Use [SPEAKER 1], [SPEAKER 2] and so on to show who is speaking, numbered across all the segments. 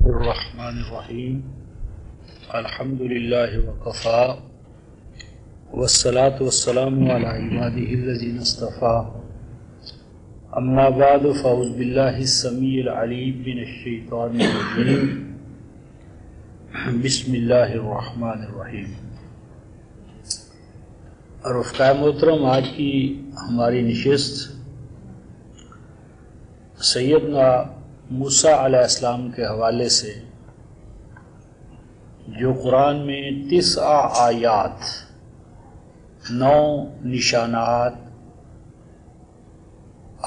[SPEAKER 1] الرحمن الرحیم الحمد للہ وکفا والصلاة والسلام علی عبادہ الذین اصطفیٰ اما بعد فاعوذ باللہ السمیع العلیم من الشیطان الرجیم بسم اللہ الرحمن الرحیم۔ رفقائے محترم، آج کی ہماری نشست سیدنا موسیٰ علیہ السلام کے حوالے سے، جو قرآن میں 9 آیات، 9 نشانات،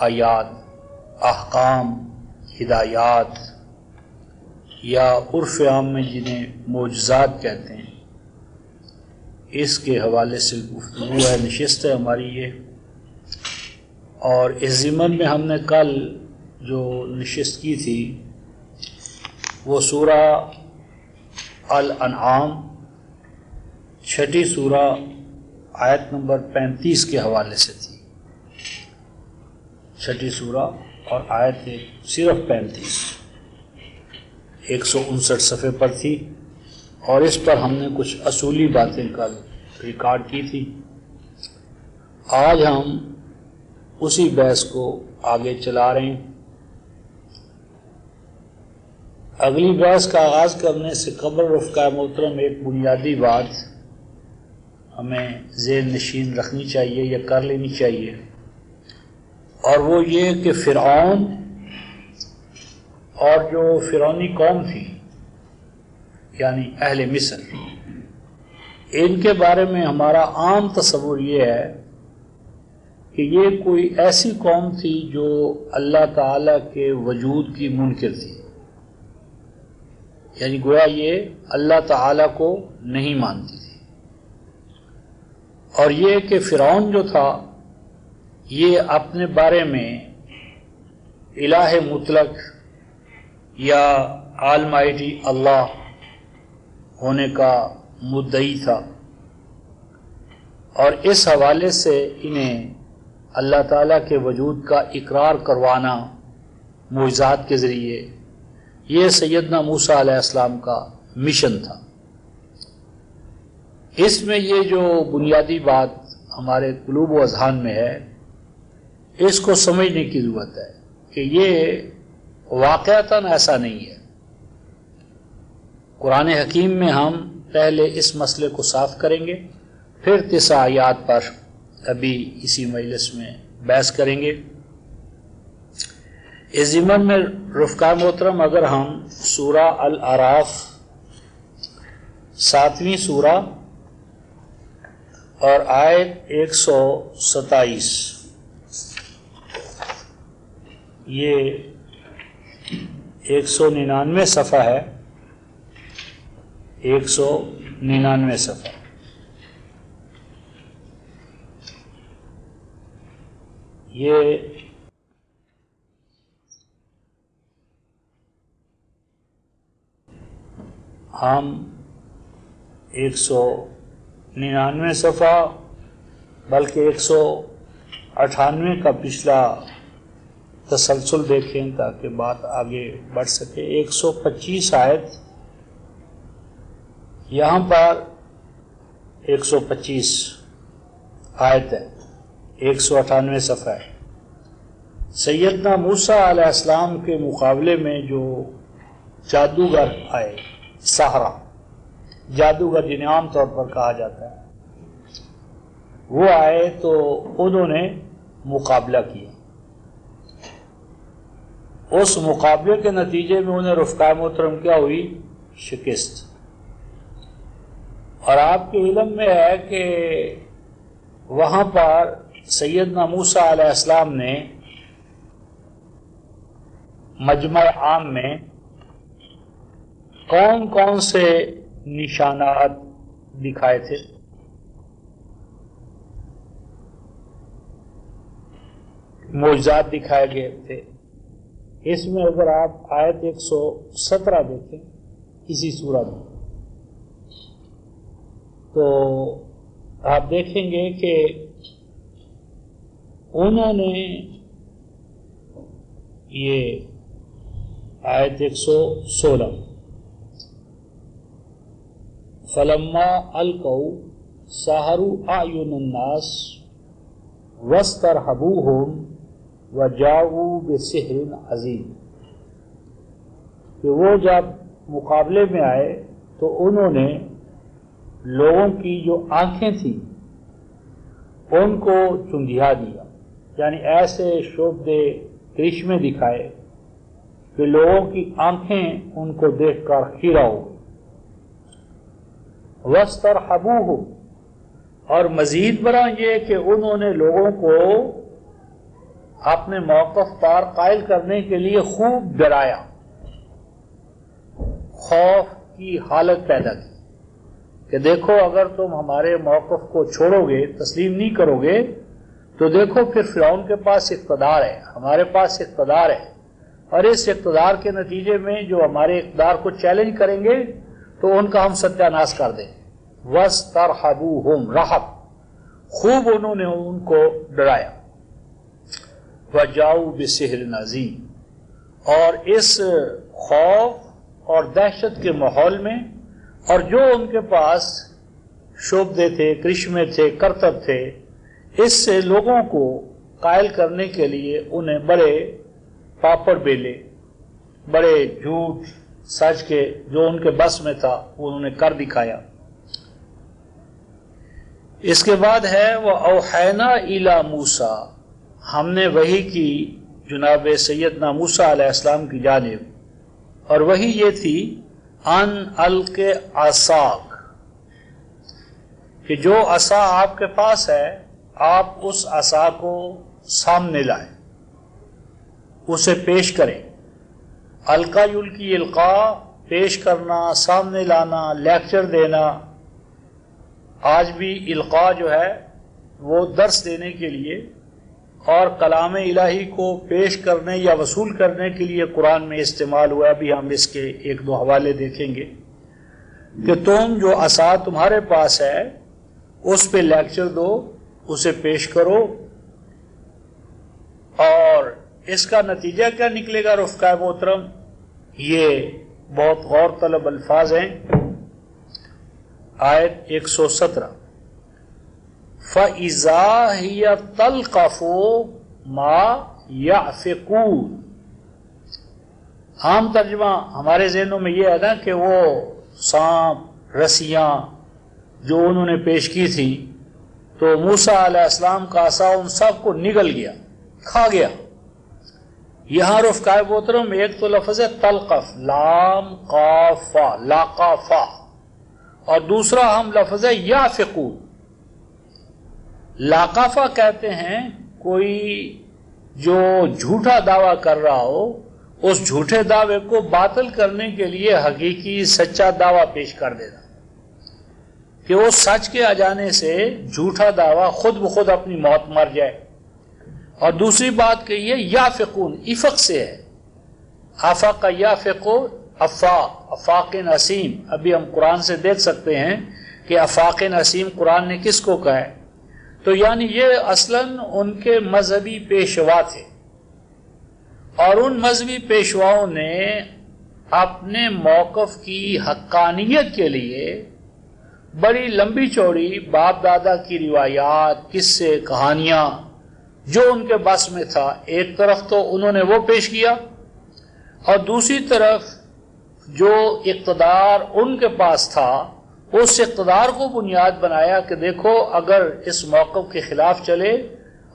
[SPEAKER 1] آیات، احکام، ہدایات یا عرف عام میں جنہیں معجزات کہتے ہیں، اس کے حوالے سے گفتگو ہے، نشست ہے ہماری یہ۔ اور اس ضمن میں ہم نے کل جو نشست کی تھی وہ سورہ الانعام 6 سورہ آیت نمبر 35 کے حوالے سے تھی۔ 6 سورہ اور آیت صرف 35، 159 صفحے پر تھی، اور اس پر ہم نے کچھ اصولی باتیں کل ریکارڈ کی تھی۔ آج ہم اسی بحث کو آگے چلا رہے ہیں۔ اگلی بحث کا آغاز کرنے سے قبل رفقائے محترم ایک بنیادی بات ہمیں ذہن نشین رکھنی چاہیے یا کر لینی چاہیے، اور وہ یہ کہ فرعون اور جو فرعونی قوم تھی یعنی اہل مصر، ان کے بارے میں ہمارا عام تصور یہ ہے کہ یہ کوئی ایسی قوم تھی جو اللہ تعالیٰ کے وجود کی منکر تھی، یعنی گویا یہ اللہ تعالیٰ کو نہیں مانتی تھی۔ اور یہ کہ فرعون جو تھا یہ اپنے بارے میں الہ مطلق یا آلمائٹی اللہ ہونے کا مدعی تھا، اور اس حوالے سے انہیں اللہ تعالیٰ کے وجود کا اقرار کروانا معجزات کے ذریعے، یہ سیدنا موسیٰ علیہ السلام کا مشن تھا۔ اس میں یہ جو بنیادی بات ہمارے قلوب و اذہان میں ہے، اس کو سمجھنے کی ضرورت ہے کہ یہ واقعتاً ایسا نہیں ہے۔ قرآن حکیم میں ہم پہلے اس مسئلے کو صاف کریں گے، پھر 9 آیات پر ابھی اسی مجلس میں بحث کریں گے۔ اس ضمن میں رفقائے محترم، اگر ہم سورہ الاعراف 7ویں سورہ اور آیت 127، یہ 199 صفحہ ہے، 199 صفحہ، یہ ہم 199 صفحہ بلکہ 198 کا پچھلا تسلسل دیکھیں تاکہ بات آگے بڑھ سکے۔ 125 آیت یہاں پر 125 آیت ہے، 198 صفحہ ہے۔ سیدنا موسیٰ علیہ السلام کے مقابلے میں جو جادوگر آئے، سحرہ، جادوگر جنہیں عام طور پر کہا جاتا ہے، وہ آئے تو انہوں نے مقابلہ کیا۔ اس مقابلے کے نتیجے میں انہیں رفقائے محترم کیا ہوئی؟ شکست۔ اور آپ کے علم میں ہے کہ وہاں پر سیدنا موسیٰ علیہ السلام نے مجمع عام میں کون کون سے نشانات دکھائے تھے؟ معجزات دکھائے گئے تھے۔ اس میں اگر آپ آیت 117 دیکھیں اسی سورہ میں، تو آپ دیکھیں گے کہ انہوں نے یہ آیت 116 فلما القوا سحروا اعین الناس واسترهبوهم وجاؤوا بسحر عظیم، کہ وہ جب مقابلے میں آئے تو انہوں نے لوگوں کی جو آنکھیں تھیں ان کو چنگھیا دیا، یعنی ایسے شعبدے کرشمے دکھائے کہ لوگوں کی آنکھیں ان کو دیکھ کر خیرہ ہو گئی۔ وَاسْتَرْحَبُوهُ، اور مزید برآں یہ کہ انہوں نے لوگوں کو اپنے موقف پر قائل کرنے کے لیے خوب ڈرایا، خوف کی حالت پیدا کی کہ دیکھو اگر تم ہمارے موقف کو چھوڑو گے، تسلیم نہیں کرو گے تو دیکھو پھر فرعون کے پاس اقتدار ہے، ہمارے پاس اقتدار ہے، اور اس اقتدار کے نتیجے میں جو ہمارے اقتدار کو چیلنج کریں گے تو ان کا ہم ستیہ ناش کر دیں۔ وَاسْتَرْحَبُوهُمْ، رحب، خوب انہوں نے ان کو ڈرایا۔ وَجَاؤُوا بِسِحْرٍ عَظِيمٍ، اور اس خوف اور دہشت کے ماحول میں اور جو ان کے پاس شعبدے تھے، کرشمے تھے، کرتب تھے، اس سے لوگوں کو قائل کرنے کے لیے انہیں بڑے پاپڑ بیلے، بڑے جھوٹ سچ کے جو ان کے بس میں تھا وہ انہوں نے کر دکھایا۔ اس کے بعد ہے وَأَوْحَيْنَا إِلَى مُوسَىٰ، ہم نے وحی کی جناب سیدنا موسیٰ علیہ السلام کی جانب، اور وحی یہ تھی ان الق عصاک، کہ جو عصا آپ کے پاس ہے آپ اس عصا کو سامنے لائیں، اسے پیش کریں۔ القا یلقی القا، پیش کرنا، سامنے لانا، لیکچر دینا۔ آج بھی القاء جو ہے وہ درس دینے کے لیے اور کلام الہی کو پیش کرنے یا وصول کرنے کے لیے قرآن میں استعمال ہوا۔ ابھی ہم اس کے ایک دو حوالے دیکھیں گے کہ تم جو عصا تمہارے پاس ہے اس پہ لیکچر دو، اسے پیش کرو، اور اس کا نتیجہ کیا نکلے گا رفقائے محترم؟ یہ بہت غور طلب الفاظ ہیں۔ آیت 117، فَإِذَا هِيَ تَلْقَفُ مَا يَأْفِكُونَ۔ عام ترجمہ ہمارے ذہنوں میں یہ ہے نا کہ وہ سانپ، رسیاں جو انہوں نے پیش کی تھی تو موسیٰ علیہ السلام کا عصا ان سب کو نگل گیا، کھا گیا۔ یہاں رفقائے محترم ایک تو لفظ ہے تلقف، لام قاف فا، لاقا فا، اور دوسرا ہم لفظ ہے یافقون۔ لاقافہ کہتے ہیں کوئی جو جھوٹا دعویٰ کر رہا ہو، اس جھوٹے دعوے کو باطل کرنے کے لیے حقیقی سچا دعویٰ پیش کر دینا، کہ وہ سچ کے آ جانے سے جھوٹا دعویٰ خود بخود اپنی موت مر جائے۔ اور دوسری بات کہ یہ یافقون افق سے ہے، افق یافقو، افاق، افاق نسیم۔ ابھی ہم قرآن سے دیکھ سکتے ہیں کہ افاق نسیم قرآن نے کس کو کہا ہے، تو یعنی یہ اصلاً ان کے مذہبی پیشوا تھے، اور ان مذہبی پیشواؤں نے اپنے موقف کی حقانیت کے لیے بڑی لمبی چوڑی باپ دادا کی روایات، قصے، کہانیاں جو ان کے بس میں تھا، ایک طرف تو انہوں نے وہ پیش کیا، اور دوسری طرف جو اقتدار ان کے پاس تھا اس اقتدار کو بنیاد بنایا کہ دیکھو اگر اس موقف کے خلاف چلے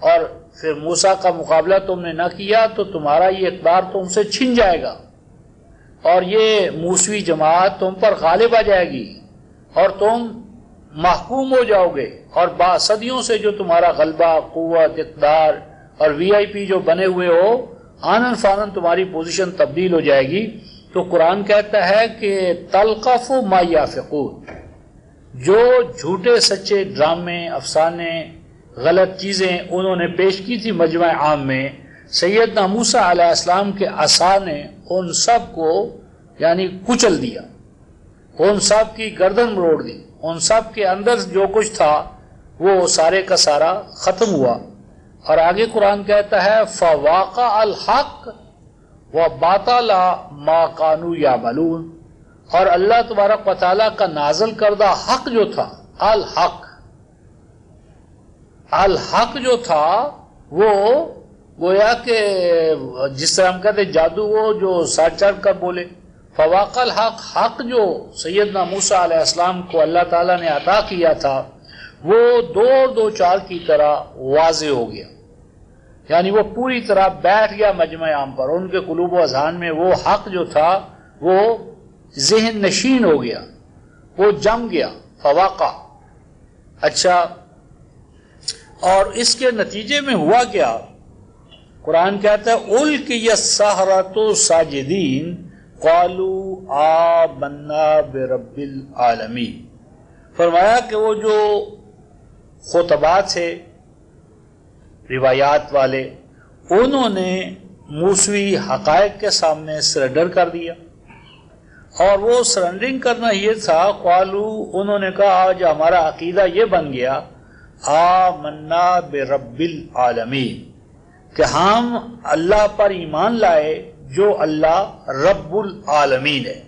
[SPEAKER 1] اور پھر موسیٰ کا مقابلہ تم نے نہ کیا تو تمہارا یہ اقتدار تم سے چھن جائے گا، اور یہ موسوی جماعت تم پر غالب آ جائے گی اور تم محکوم ہو جاؤ گے، اور صدیوں سے جو تمہارا غلبہ، قوت، اقتدار اور وی آئی پی جو بنے ہوئے ہو، آنن فانن تمہاری پوزیشن تبدیل ہو جائے گی۔ تو قرآن کہتا ہے کہ تلقف ما یافقون، جو جھوٹے سچے ڈرامے، افسانے، غلط چیزیں انہوں نے پیش کی تھی مجمع عام میں، سیدنا موسیٰ علیہ السلام کے عصا نے ان سب کو یعنی کچل دیا، ان سب کی گردن مروڑ دی، ان سب کے اندر جو کچھ تھا وہ سارے کا سارا ختم ہوا۔ اور آگے قرآن کہتا ہے فَوَاقَعَ الْحَقُّ وَبَطَلَ مَا كَانُوا يَعْمَلُونَ، اور اللہ تبارک و تعالیٰ کا نازل کردہ حق جو تھا، الحق جو تھا، وہ گویا کہ جس طرح ہم کہتے جادو، وہ جو سر چڑھ کر بولے، فواق الحق، حق جو سیدنا موسیٰ علیہ السلام کو اللہ تعالیٰ نے عطا کیا تھا وہ دو چار کی طرح واضح ہو گیا، یعنی وہ پوری طرح بیٹھ گیا مجمع عام پر، ان کے قلوب و اذہان میں وہ حق جو تھا وہ ذہن نشین ہو گیا، وہ جم گیا، فواقع۔ اچھا، اور اس کے نتیجے میں ہوا کیا؟ قرآن کہتا ہے اُلْقِیَ السَّحَرَةُ ساجدین قالوا آمنا برب العالمین۔ فرمایا کہ وہ جو خطبات تھے روایات والے، انہوں نے موسوی حقائق کے سامنے سرنڈر کر دیا، اور وہ سرنڈرنگ کرنا یہ تھا، قالو، انہوں نے کہا، آج ہمارا عقیدہ یہ بن گیا، آمنا برب العالمین، کہ ہم اللہ پر ایمان لائے جو اللہ رب العالمین ہے۔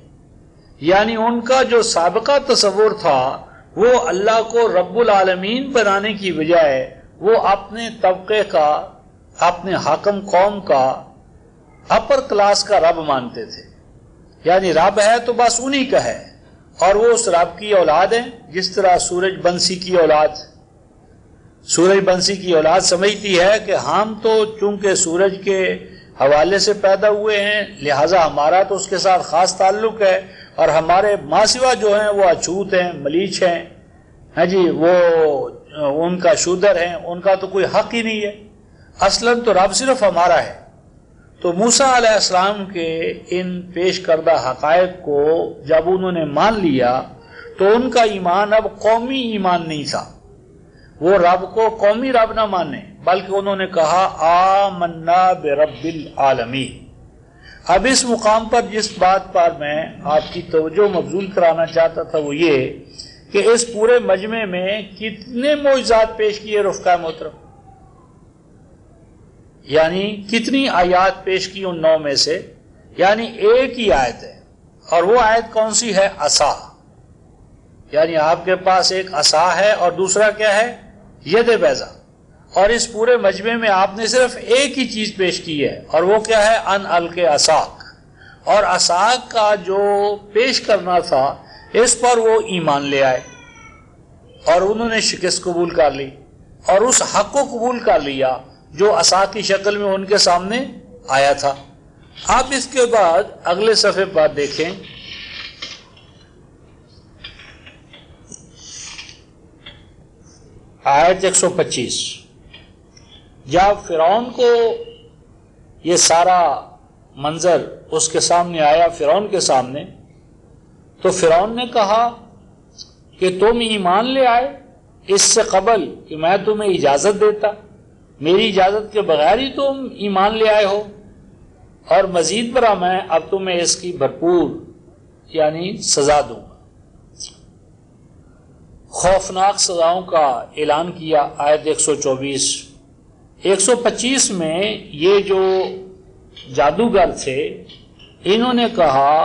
[SPEAKER 1] یعنی ان کا جو سابقہ تصور تھا وہ اللہ کو رب العالمین بنانے کی بجائے وہ اپنے طبقے کا، اپنے حاکم قوم کا اپر کلاس کا رب مانتے تھے، یعنی رب ہے تو بس انہی کا ہے، اور وہ اس رب کی اولاد ہیں، جس طرح سورج بنسی کی اولاد سمجھتی ہے کہ ہم تو چونکہ سورج کے حوالے سے پیدا ہوئے ہیں لہٰذا ہمارا تو اس کے ساتھ خاص تعلق ہے، اور ہمارے ماسوا جو ہیں وہ اچھوت ہیں، ملیچ ہیں، ہاں جی، وہ ان کا شودر ہیں، ان کا تو کوئی حق ہی نہیں ہے، اصلاً تو رب صرف ہمارا ہے۔ تو موسیٰ علیہ السلام کے ان پیش کردہ حقائق کو جب انہوں نے مان لیا تو ان کا ایمان اب قومی ایمان نہیں تھا، وہ رب کو قومی رب نہ مانے، بلکہ انہوں نے کہا آمنا برب العالمین۔ اب اس مقام پر جس بات پر میں آپ کی توجہ مبذول کرانا چاہتا تھا وہ یہ کہ اس پورے مجمع میں کتنے معجزات پیش کیے رفقا محترم، یعنی کتنی آیات پیش کی ان 9 میں سے، یعنی ایک ہی آیت ہے، اور وہ آیت کون سی ہے؟ عصا، یعنی آپ کے پاس ایک عصا ہے اور دوسرا کیا ہے؟ ید بیضا، اور اس پورے مجمع میں آپ نے صرف ایک ہی چیز پیش کی ہے، اور وہ کیا ہے؟ ان القِ عصاک، اور عصاک کا جو پیش کرنا تھا اس پر وہ ایمان لے آئے، اور انہوں نے شکست قبول کر لی، اور اس حق کو قبول کر لیا جو عصا کی شکل میں ان کے سامنے آیا تھا۔ آپ اس کے بعد اگلے صفحے پر دیکھیں، آیت 125۔ جب فرعون کو یہ سارا منظر اس کے سامنے آیا، فرعون کے سامنے، تو فرعون نے کہا کہ تم ایمان لے آئے اس سے قبل کہ میں تمہیں اجازت دیتا، میری اجازت کے بغیر ہی تم ایمان لے آئے ہو، اور مزید برآں میں اب تمہیں اس کی بھرپور یعنی سزا دوں گا۔ خوفناک سزاؤں کا اعلان کیا، آیت 124۔ 125 میں یہ جو جادوگر تھے انہوں نے کہا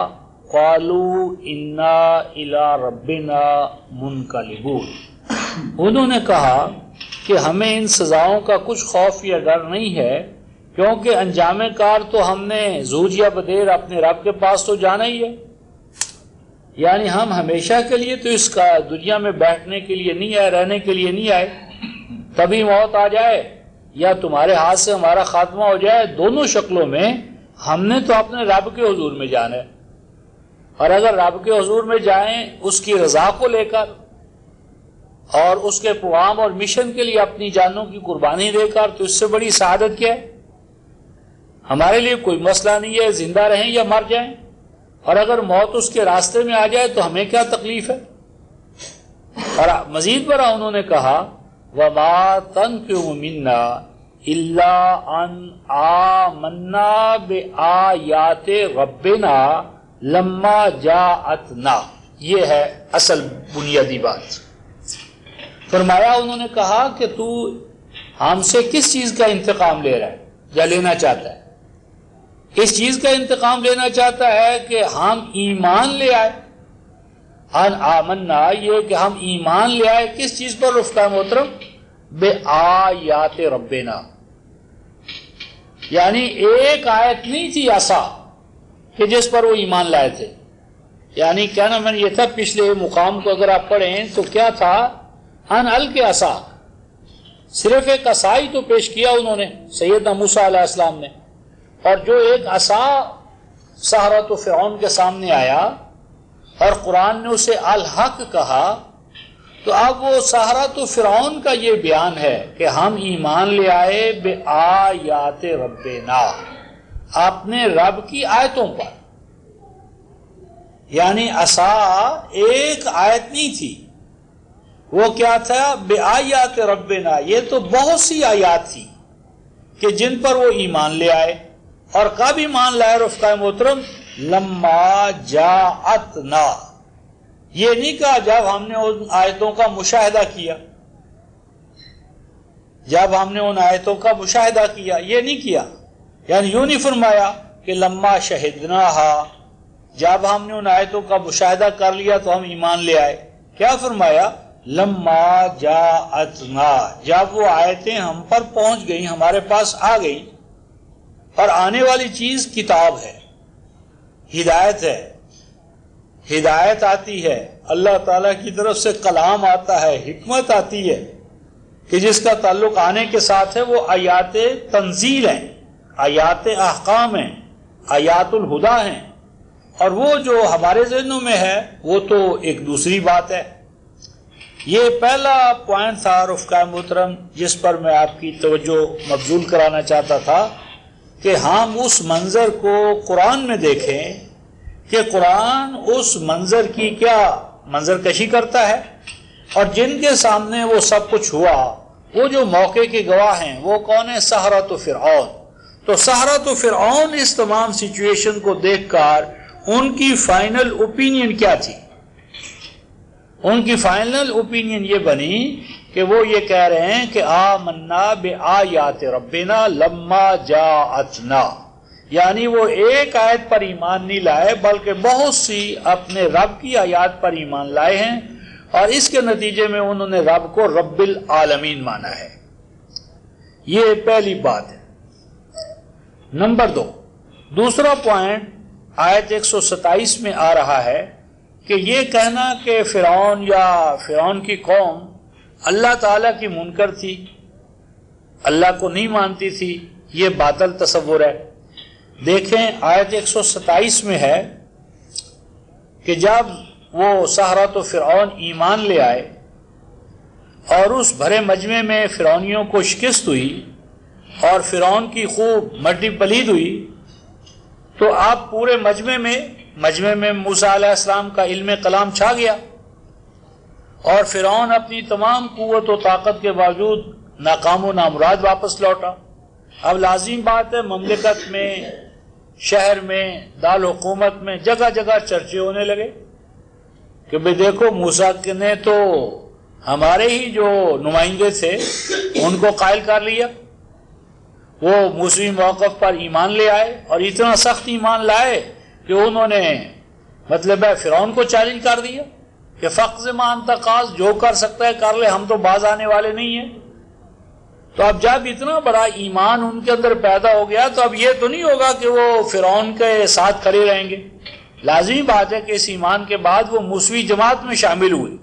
[SPEAKER 1] قالوا انا الی ربنا منقلبون، انہوں نے کہا کہ ہمیں ان سزاؤں کا کچھ خوف یا ڈر نہیں ہے، کیونکہ انجام کار تو ہم نے زوج یا بدیر اپنے رب کے پاس تو جانا ہی ہے، یعنی ہم ہمیشہ کے لیے تو اس کا دنیا میں بیٹھنے کے لیے نہیں آئے، رہنے کے لیے نہیں آئے، کبھی موت آ جائے یا تمہارے ہاتھ سے ہمارا خاتمہ ہو جائے، دونوں شکلوں میں ہم نے تو اپنے رب کے حضور میں جانا ہے، اور اگر رب کے حضور میں جائیں اس کی رضا کو لے کر اور اس کے پیغام اور مشن کے لیے اپنی جانوں کی قربانی دے کر، تو اس سے بڑی سعادت کیا ہے؟ ہمارے لیے کوئی مسئلہ نہیں ہے زندہ رہیں یا مر جائیں، اور اگر موت اس کے راستے میں آ جائے تو ہمیں کیا تکلیف ہے؟ اور مزید برآں انہوں نے کہا وَمَا تَنْقِمُ مِنَّا إِلَّا أَنْ آمَنَّا بِآيَاتِ رَبِّنَا لَمَّا جَاءَتْنَا، یہ ہے اصل بنیادی بات۔ فرمایا انہوں نے کہا کہ تو ہم سے کس چیز کا انتقام لے رہا ہے یا لینا چاہتا ہے؟ اس چیز کا انتقام لینا چاہتا ہے کہ ہم ایمان لے آئے، ان آمنا یہ کہ ہم ایمان لے آئے کس چیز پر رفقا محترم؟ بے آیات ربنا، یعنی ایک آیت نہیں تھی عصا کہ جس پر وہ ایمان لائے تھے. یعنی کہنا میں نے یہ تھا پچھلے مقام کو اگر آپ پڑھیں تو کیا تھا؟ ان القی عصا، صرف ایک عصا ہی تو پیش کیا انہوں نے سیدنا موسیٰ علیہ السلام نے، اور جو ایک عصا سحرۃ فرعون کے سامنے آیا اور قرآن نے اسے الحق کہا، تو اب وہ سحرۃ فرعون کا یہ بیان ہے کہ ہم ایمان لے آئے بے آیات ربنا، اپنے رب کی آیتوں پر. یعنی عصا ایک آیت نہیں تھی، وہ کیا تھا؟ بے آیات ربنا، یہ تو بہت سی آیات تھی کہ جن پر وہ ایمان لے آئے. اور کب ایمان لائے رفقا محترم؟ لما جاءتنا، یہ نہیں کہا جب ہم نے ان آیتوں کا مشاہدہ کیا، جب ہم نے ان آیتوں کا مشاہدہ کیا یہ نہیں کیا. یعنی یوں نہیں فرمایا کہ لما شہدناہا، جب ہم نے ان آیتوں کا مشاہدہ کر لیا تو ہم ایمان لے آئے. کیا فرمایا؟ لما جاءتنا، جب وہ آیتیں ہم پر پہنچ گئیں، ہمارے پاس آ گئی. اور آنے والی چیز کتاب ہے، ہدایت ہے، ہدایت آتی ہے، اللہ تعالیٰ کی طرف سے کلام آتا ہے، حکمت آتی ہے کہ جس کا تعلق آنے کے ساتھ ہے. وہ آیات تنزیل ہیں، آیات احکام ہیں، آیات الہدا ہیں. اور وہ جو ہمارے ذہنوں میں ہے وہ تو ایک دوسری بات ہے. یہ پہلا پوائنٹ تھا رفقا محترم جس پر میں آپ کی توجہ مبذول کرانا چاہتا تھا کہ ہم اس منظر کو قرآن میں دیکھیں کہ قرآن اس منظر کی کیا منظر کشی کرتا ہے، اور جن کے سامنے وہ سب کچھ ہوا وہ جو موقع کے گواہ ہیں وہ کون ہے؟ سحرۃ فرعون. تو سحرۃ فرعون اس تمام سچویشن کو دیکھ کر ان کی فائنل اوپینین کیا تھی؟ ان کی فائنل اوپینین یہ بنی کہ وہ یہ کہہ رہے ہیں کہ آمنا بآیات ربنا لما جاءتنا، یعنی وہ ایک آیت پر ایمان نہیں لائے بلکہ بہت سی اپنے رب کی آیات پر ایمان لائے ہیں، اور اس کے نتیجے میں انہوں نے رب کو رب العالمین مانا ہے. یہ پہلی بات ہے. نمبر 2، دوسرا پوائنٹ آیت 127 میں آ رہا ہے کہ یہ کہنا کہ فرعون یا فرعون کی قوم اللہ تعالیٰ کی منکر تھی، اللہ کو نہیں مانتی تھی، یہ باطل تصور ہے. دیکھیں آیت 127 میں ہے کہ جب وہ سحرۃ فرعون ایمان لے آئے اور اس بھرے مجمع میں فرعونیوں کو شکست ہوئی اور فرعون کی خوب مٹی پلید ہوئی، تو آپ پورے مجمع میں موسیٰ علیہ السلام کا علم کلام چھا گیا، اور فرعون اپنی تمام قوت و طاقت کے باوجود ناکام و نامراد واپس لوٹا. اب لازم بات ہے مملکت میں، شہر میں، دارالحکومت میں جگہ جگہ چرچے ہونے لگے کہ بھئی دیکھو موسیٰ نے تو ہمارے ہی جو نمائندے تھے ان کو قائل کر لیا، وہ موسوی موقف پر ایمان لے آئے اور اتنا سخت ایمان لائے کہ انہوں نے مطلب ہے فرعون کو چیلنج کر دیا کہ فقض ما انت قاض، جو کر سکتا ہے کر لے، ہم تو باز آنے والے نہیں ہیں. تو اب جب اتنا بڑا ایمان ان کے اندر پیدا ہو گیا تو اب یہ تو نہیں ہوگا کہ وہ فرعون کے ساتھ کھڑے رہیں گے. لازمی بات ہے کہ اس ایمان کے بعد وہ موسوی جماعت میں شامل ہوئے،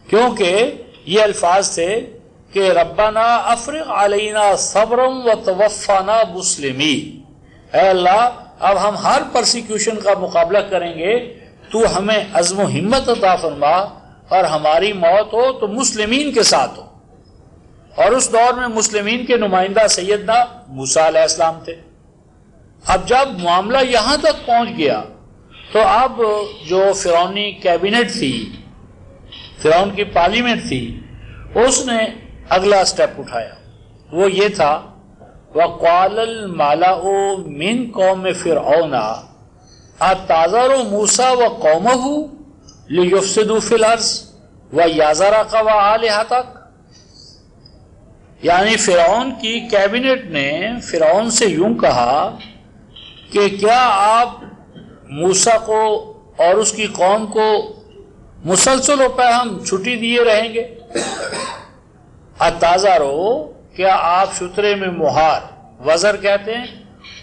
[SPEAKER 1] کیونکہ یہ الفاظ تھے کہ ربنا افرغ علینا صبرا وتوفنا مسلمین، اے اللہ اب ہم ہر پرسیکیوشن کا مقابلہ کریں گے، تو ہمیں عزم و ہمت عطا فرما اور ہماری موت ہو تو مسلمین کے ساتھ ہو. اور اس دور میں مسلمین کے نمائندہ سیدنا موسیٰ علیہ السلام تھے. اب جب معاملہ یہاں تک پہنچ گیا تو اب جو فرعونی کیبنٹ تھی، فرعون کی پارلیمنٹ تھی، اس نے اگلا سٹیپ اٹھایا. وہ یہ تھا وَقَالَ الْمَلَأُ مِنْ قَوْمِ فِرْعَوْنَ أَتَعْذَرُ مُوسَىٰ وَقَوْمَهُ لِيُفْسِدُوا فِي الْأَرْضِ وَيَذَرَكَ وَآلِهَتَكَ. یعنی فرعون کی کیبنٹ نے فرعون سے یوں کہا کہ کیا آپ موسیٰ کو اور اس کی قوم کو مسلسل روپے ہم چھٹی دیے رہیں گے؟ اتازہ رو، کیا آپ شترے میں مہار، وزر کہتے ہیں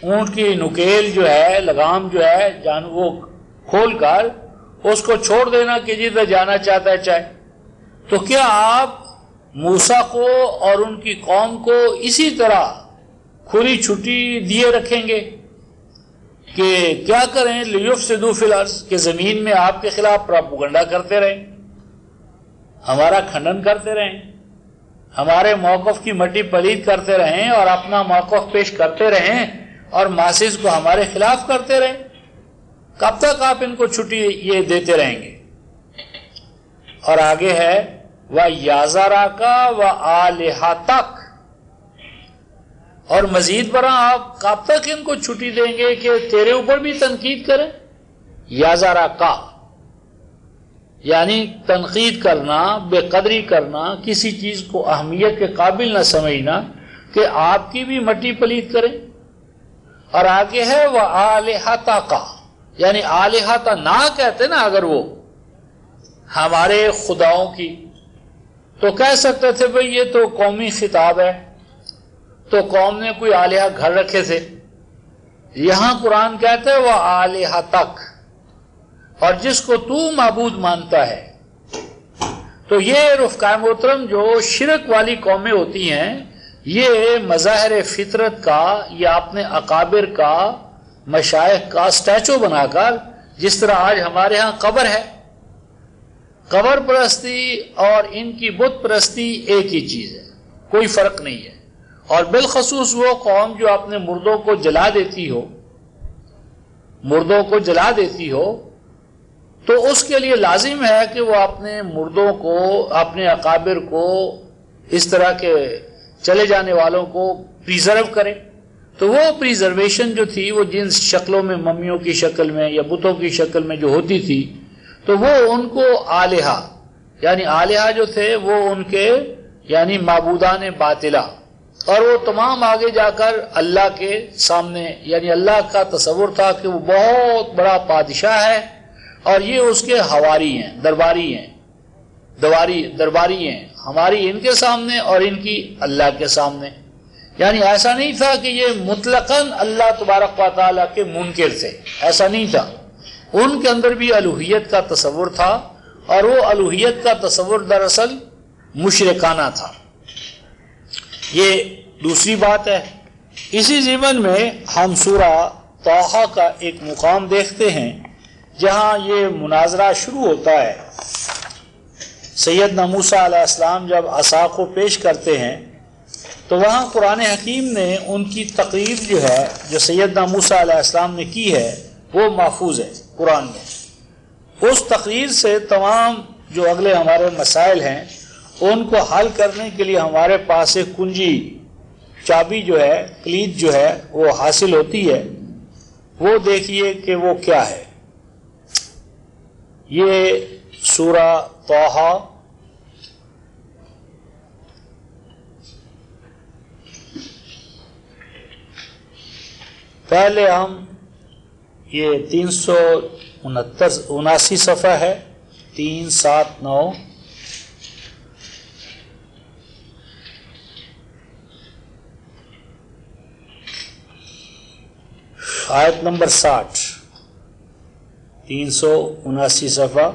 [SPEAKER 1] اونٹ کی نکیل جو ہے، لگام جو ہے وہ کھول کر اس کو چھوڑ دینا کہ جدھر جانا چاہتا ہے چاہے، تو کیا آپ موسیٰ کو اور ان کی قوم کو اسی طرح کھلی چھٹی دیے رکھیں گے کہ کیا کریں؟ لیفسدوا فی الارض، کہ زمین میں آپ کے خلاف پراپیگنڈا کرتے رہیں، ہمارا کھنڈن کرتے رہیں، ہمارے موقف کی مٹی پلید کرتے رہیں اور اپنا موقف پیش کرتے رہیں اور ماسز کو ہمارے خلاف کرتے رہیں؟ کب تک آپ ان کو چھٹی یہ دیتے رہیں گے؟ اور آگے ہے وَيَذَرَكَ وَآلِهَتَكَ، اور مزید برآں آپ کب تک ان کو چھٹی دیں گے کہ تیرے اوپر بھی تنقید کریں؟ یَذَرَكَ یعنی تنقید کرنا، بے قدری کرنا، کسی چیز کو اہمیت کے قابل نہ سمجھنا کہ آپ کی بھی مٹی پلید کریں۔ اور آگے ہے وَآلِهَتَكَ، یعنی آلہتا نہ کہتے نا اگر وہ ہمارے خداؤں کی، تو کہہ سکتے تھے بھئی یہ تو قومی خطاب ہے، تو قوم نے کوئی آلہہ گھر رکھے تھے۔ یہاں قرآن کہتا ہے وَآلِهَتَكَ، اور جس کو تو معبود مانتا ہے۔ تو یہ رفقائے محترم جو شرک والی قومیں ہوتی ہیں، یہ مظاہر فطرت کا یا اپنے اکابر کا، مشائخ کا سٹیچو بنا کر، جس طرح آج ہمارے ہاں قبر ہے، قبر پرستی اور ان کی بت پرستی ایک ہی چیز ہے، کوئی فرق نہیں ہے۔ اور بالخصوص وہ قوم جو اپنے مردوں کو جلا دیتی ہو، مردوں کو جلا دیتی ہو، تو اس کے لیے لازم ہے کہ وہ اپنے مردوں کو، اپنے اکابر کو، اس طرح کے چلے جانے والوں کو پریزرو کرے۔ تو وہ پریزرویشن جو تھی وہ جن شکلوں میں، ممیوں کی شکل میں یا بتوں کی شکل میں جو ہوتی تھی، تو وہ ان کو آلہہ، یعنی آلہہ جو تھے وہ ان کے یعنی معبودان باطلہ، اور وہ تمام آگے جا کر اللہ کے سامنے، یعنی اللہ کا تصور تھا کہ وہ بہت بڑا بادشاہ ہے اور یہ اس کے حواری ہیں، درباری ہیں، درباری ہیں، ہماری ان کے سامنے اور ان کی اللہ کے سامنے۔ یعنی ایسا نہیں تھا کہ یہ مطلقاً اللہ تبارک و تعالیٰ کے منکر تھے، ایسا نہیں تھا، ان کے اندر بھی الوہیت کا تصور تھا، اور وہ الوہیت کا تصور دراصل مشرکانہ تھا۔ یہ دوسری بات ہے۔ اسی ضمن میں ہم سورہ طٰہٰ کا ایک مقام دیکھتے ہیں جہاں یہ مناظرہ شروع ہوتا ہے۔ سیدنا موسیٰ علیہ السلام جب عصا کو پیش کرتے ہیں تو وہاں قرآن حکیم نے ان کی تقریر جو ہے، جو سیدنا موسیٰ علیہ السلام نے کی ہے، وہ محفوظ ہے قرآن میں۔ اس تقریر سے تمام جو اگلے ہمارے مسائل ہیں ان کو حل کرنے کے لیے ہمارے پاس ایک کنجی، چابی جو ہے، کلید جو ہے وہ حاصل ہوتی ہے۔ وہ دیکھیے کہ وہ کیا ہے۔ یہ سورہ طٰہٰ پہلے ہم یہ 379 صفحہ ہے، 379، آیت نمبر 60، 379 صفحہ،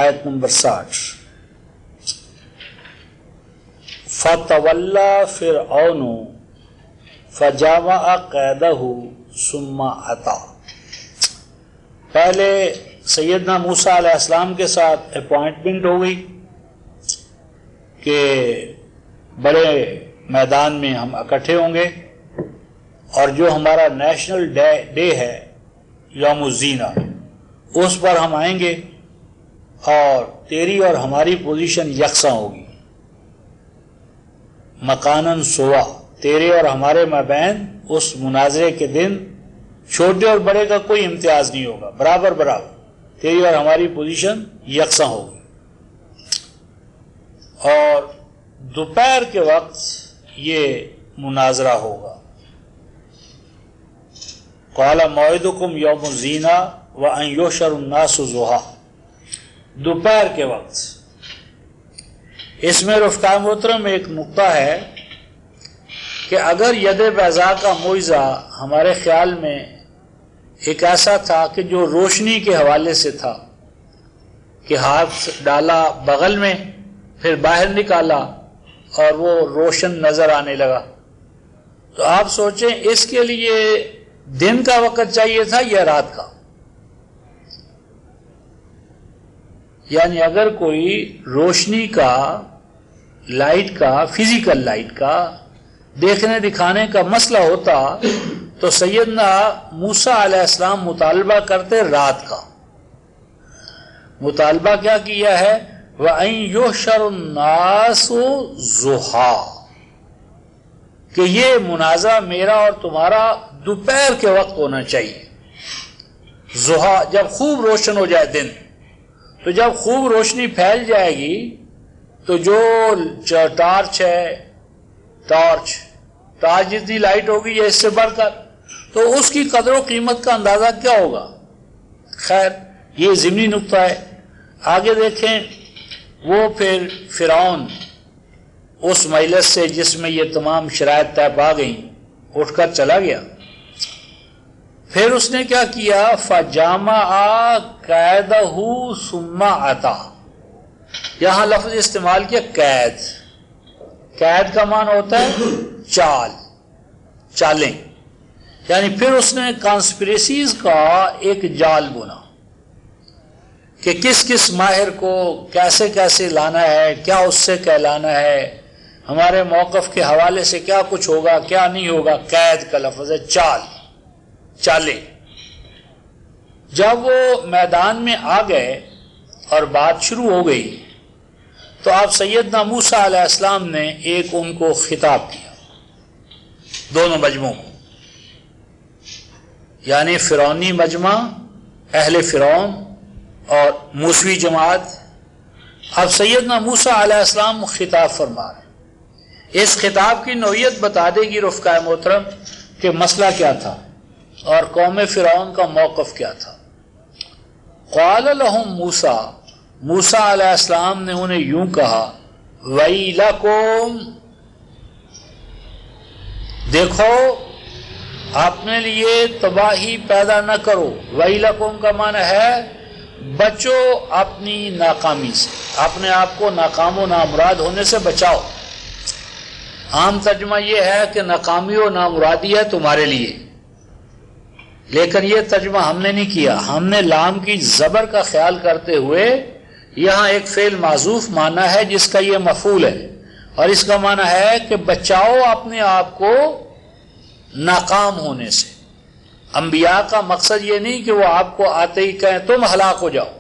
[SPEAKER 1] آیت نمبر 60۔ فَتَوَلَّى فِرْعَوْنُ فَجَمَعَ قَيْدَهُ ثُمَّ أَتَىٰ۔ پہلے سیدنا موسیٰ علیہ السلام کے ساتھ اپوائنٹمنٹ ہو گئی کہ بڑے میدان میں ہم اکٹھے ہوں گے، اور جو ہمارا نیشنل ڈے ہے، یوم الزینہ، اس پر ہم آئیں گے اور تیری اور ہماری پوزیشن یکساں ہوگی، مکاناً سوا، تیرے اور ہمارے مابین اس مناظرے کے دن چھوٹے اور بڑے کا کوئی امتیاز نہیں ہوگا، برابر برابر تیری اور ہماری پوزیشن یکساں ہوگی۔ اور دوپہر کے وقت یہ مناظرہ ہوگا۔ قال موعدکم یوم الزینہ وَأَن يُحْشَرُ النَّاسُ ضُحًى، دوپہر کے وقت۔ اس میں رفقائے محترم ایک نقطہ ہے کہ اگر ید بیضاء کا معجزہ ہمارے خیال میں ایک ایسا تھا کہ جو روشنی کے حوالے سے تھا کہ ہاتھ ڈالا بغل میں پھر باہر نکالا اور وہ روشن نظر آنے لگا، تو آپ سوچیں اس کے لیے دن کا وقت چاہیے تھا یا رات کا؟ یعنی اگر کوئی روشنی کا، لائٹ کا، فزیکل لائٹ کا دیکھنے دکھانے کا مسئلہ ہوتا تو سیدنا موسیٰ علیہ السلام مطالبہ کرتے رات کا۔ مطالبہ کیا کیا ہے؟ وَأَن يُحْشَرُ النَّاسُ ضُحًى، کہ یہ منازعہ میرا اور تمہارا دوپہر کے وقت ہونا چاہیے۔ ضحیٰ جب خوب روشن ہو جائے دن، تو جب خوب روشنی پھیل جائے گی تو جو ٹارچ ہے، ٹارچ جتنی لائٹ ہوگی یا اس سے بڑھ کر، تو اس کی قدر و قیمت کا اندازہ کیا ہوگا؟ خیر یہ ضمنی نقطہ ہے۔ آگے دیکھیں، وہ پھر فرعون اس مجلس سے جس میں یہ تمام شرائط طے پا گئیں اٹھ کر چلا گیا۔ پھر اس نے کیا کیا؟ فَجَمَعَ كَيْدَهُ ثُمَّ أَتَىٰ، یہاں لفظ استعمال کیا قید۔ قید کا معنی ہوتا ہے چالیں، یعنی پھر اس نے کانسپریسیز کا ایک جال بنا کہ کس کس ماہر کو کیسے کیسے لانا ہے، کیا اس سے کہلانا ہے، ہمارے موقف کے حوالے سے کیا کچھ ہوگا کیا نہیں ہوگا۔ قید کا لفظ ہے چالیں۔ جب وہ میدان میں آ گئے اور بات شروع ہو گئی تو آپ سیدنا موسیٰ علیہ السلام نے ایک ان کو خطاب کیا، دونوں مجموعوں کو، یعنی فرعونی مجمع، اہل فرعون اور موسوی جماعت۔ اب سیدنا موسیٰ علیہ السلام خطاب فرما رہے ہیں۔ اس خطاب کی نوعیت بتا دے گی رفقائے محترم کہ مسئلہ کیا تھا اور قوم فرعون کا موقف کیا تھا۔ قال لهم موسیٰ علیہ السلام نے انہیں یوں کہا، ویلکم، دیکھو اپنے لیے تباہی پیدا نہ کرو۔ ویلکم کا معنی ہے بچو اپنی ناکامی سے، اپنے آپ کو ناکام و نامراد ہونے سے بچاؤ۔ عام ترجمہ یہ ہے کہ ناکامی و نامرادی ہے تمہارے لیے، لیکن یہ ترجمہ ہم نے نہیں کیا، ہم نے لام کی زبر کا خیال کرتے ہوئے یہاں ایک فعل معذوف مانا ہے جس کا یہ مفعول ہے، اور اس کا معنی ہے کہ بچاؤ اپنے آپ کو ناکام ہونے سے۔ انبیاء کا مقصد یہ نہیں کہ وہ آپ کو آتے ہی کہیں تم ہلاک ہو جاؤ،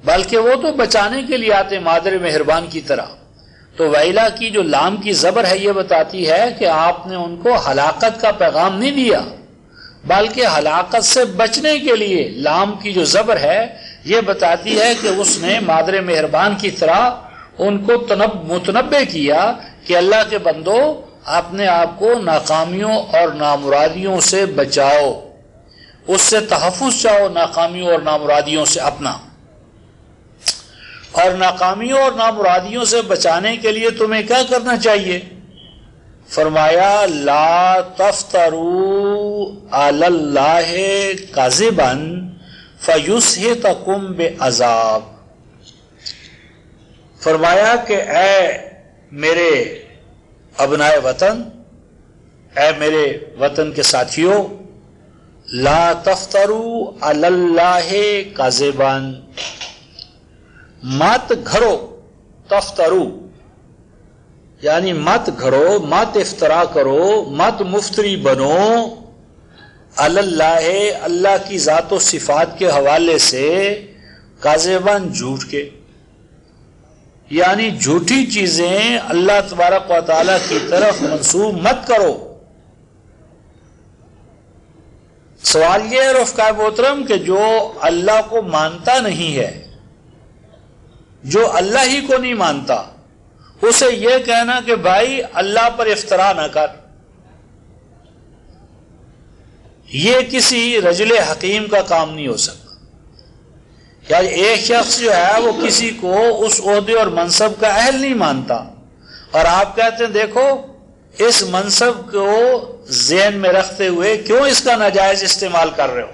[SPEAKER 1] بلکہ وہ تو بچانے کے لیے آتے مادر مہربان کی طرح۔ تو ویلا کی جو لام کی زبر ہے یہ بتاتی ہے کہ آپ نے ان کو ہلاکت کا پیغام نہیں دیا، بلکہ ہلاکت سے بچنے کے لیے لام کی جو زبر ہے یہ بتاتی ہے کہ اس نے مادر مہربان کی طرح ان کو متنبع کیا کہ اللہ کے بندو اپنے آپ کو ناکامیوں اور نامرادیوں سے بچاؤ، اس سے تحفظ چاہو، ناکامیوں اور نامرادیوں سے اپنا۔ اور ناکامیوں اور نامرادیوں سے بچانے کے لیے تمہیں کیا کرنا چاہیے؟ فرمایا لا تفتروا علی اللہ کذبا فیسحتکم بعذاب۔ فرمایا کہ اے میرے ابنائے وطن، اے میرے وطن کے ساتھیوں، لا تفتروا علی اللہ کذبا، مت گھڑو، تفترو یعنی مت گھڑو، مت افطرا کرو، مت مفتری بنو، علی اللہ اللہ کی ذات و صفات کے حوالے سے، کاذباً جھوٹ کے، یعنی جھوٹی چیزیں اللہ تبارک و تعالیٰ کی طرف منسوب مت کرو۔ سوال یہ ہے رفقائے محترم کہ جو اللہ کو مانتا نہیں ہے، جو اللہ ہی کو نہیں مانتا، اسے یہ کہنا کہ بھائی اللہ پر افطرا نہ کر، یہ کسی رجل حکیم کا کام نہیں ہو سکتا. یعنی ایک شخص جو ہے وہ کسی کو اس عہدے اور منصب کا اہل نہیں مانتا اور آپ کہتے ہیں دیکھو اس منصب کو ذہن میں رکھتے ہوئے کیوں اس کا ناجائز استعمال کر رہے ہو.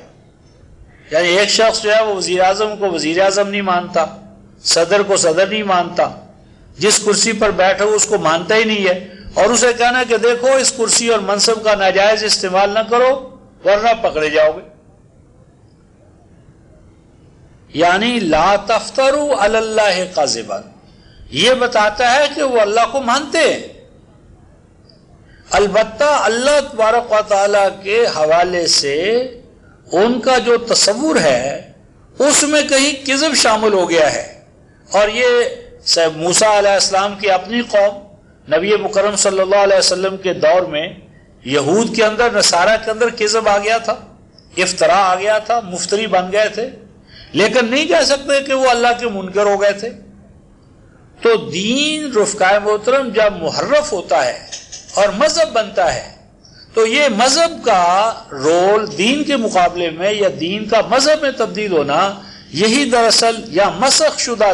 [SPEAKER 1] یعنی ایک شخص جو ہے وہ وزیر اعظم کو وزیر اعظم نہیں مانتا، صدر کو صدر نہیں مانتا، جس کرسی پر بیٹھا ہو اس کو مانتا ہی نہیں ہے، اور اسے کہنا کہ دیکھو اس کرسی اور منصب کا ناجائز استعمال نہ کرو ورنہ پکڑے جاؤ گے. یعنی لا تفتروا علی اللہ کذبا، یہ بتاتا ہے کہ وہ اللہ کو مانتے ہیں. البتہ اللہ تبارک و تعالیٰ کے حوالے سے ان کا جو تصور ہے اس میں کہیں کذب شامل ہو گیا ہے. اور یہ موسیٰ علیہ السلام کی اپنی قوم، نبی مکرم صلی اللہ علیہ وسلم کے دور میں یہود کے اندر، نصارہ کے اندر کذب آ گیا تھا، افطرا آ گیا تھا، مفتری بن گئے تھے، لیکن نہیں کہہ سکتے کہ وہ اللہ کے منکر ہو گئے تھے. تو دین رفقائے محترم جب محرف ہوتا ہے اور مذہب بنتا ہے تو یہ مذہب کا رول دین کے مقابلے میں یا دین کا مذہب میں تبدیل ہونا، یہی دراصل یا مسخ شدہ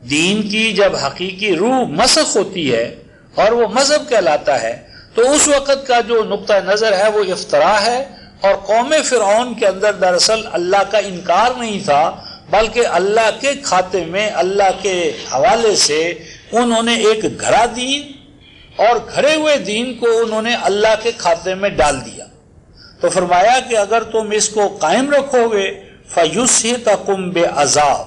[SPEAKER 1] دین کی جب حقیقی روح مسخ ہوتی ہے اور وہ مذہب کہلاتا ہے تو اس وقت کا جو نقطہ نظر ہے وہ افطرا ہے. اور قوم فرعون کے اندر دراصل اللہ کا انکار نہیں تھا بلکہ اللہ کے کھاتے میں اللہ کے حوالے سے انہوں نے ایک گھڑا دین اور گھڑے ہوئے دین کو انہوں نے اللہ کے کھاتے میں ڈال دیا. تو فرمایا کہ اگر تم اس کو قائم رکھو گے فَيُسْحِتَكُمْ بِعَذَابٍ،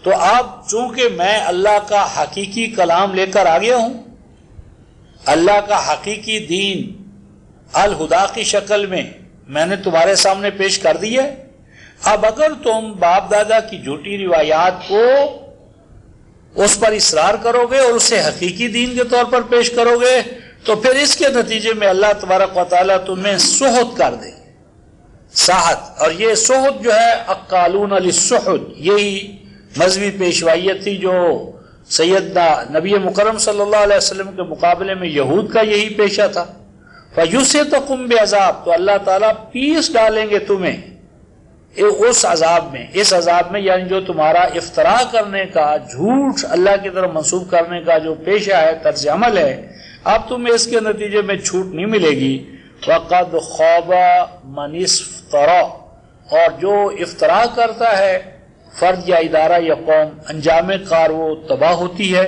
[SPEAKER 1] تو اب چونکہ میں اللہ کا حقیقی کلام لے کر آ گیا ہوں، اللہ کا حقیقی دین الہدا کی شکل میں نے تمہارے سامنے پیش کر دی ہے، اب اگر تم باپ دادا کی جھوٹی روایات کو اس پر اصرار کرو گے اور اسے حقیقی دین کے طور پر پیش کرو گے تو پھر اس کے نتیجے میں اللہ تبارک و تعالیٰ تمہیں سحت کر دے. ساحت، اور یہ سحت جو ہے اقالون للسحت، یہی مذہبی پیشوائیت تھی جو سیدنا نبی مکرم صلی اللہ علیہ وسلم کے مقابلے میں یہود کا یہی پیشہ تھا. فَيُسْحِتَكُمْ بِعَذَابٍ، تو اللہ تعالیٰ پیس ڈالیں گے تمہیں اس عذاب میں، اس عذاب میں، یعنی جو تمہارا افطرا کرنے کا، جھوٹ اللہ کی طرف منسوب کرنے کا جو پیشہ ہے، طرز عمل ہے، اب تمہیں اس کے نتیجے میں چھوٹ نہیں ملے گی. وَقَدْ خَابَ مَنِ افْتَرَا، اور جو افطرا کرتا ہے فرد یا ادارہ یا قوم، انجام کار وہ تباہ ہوتی ہے.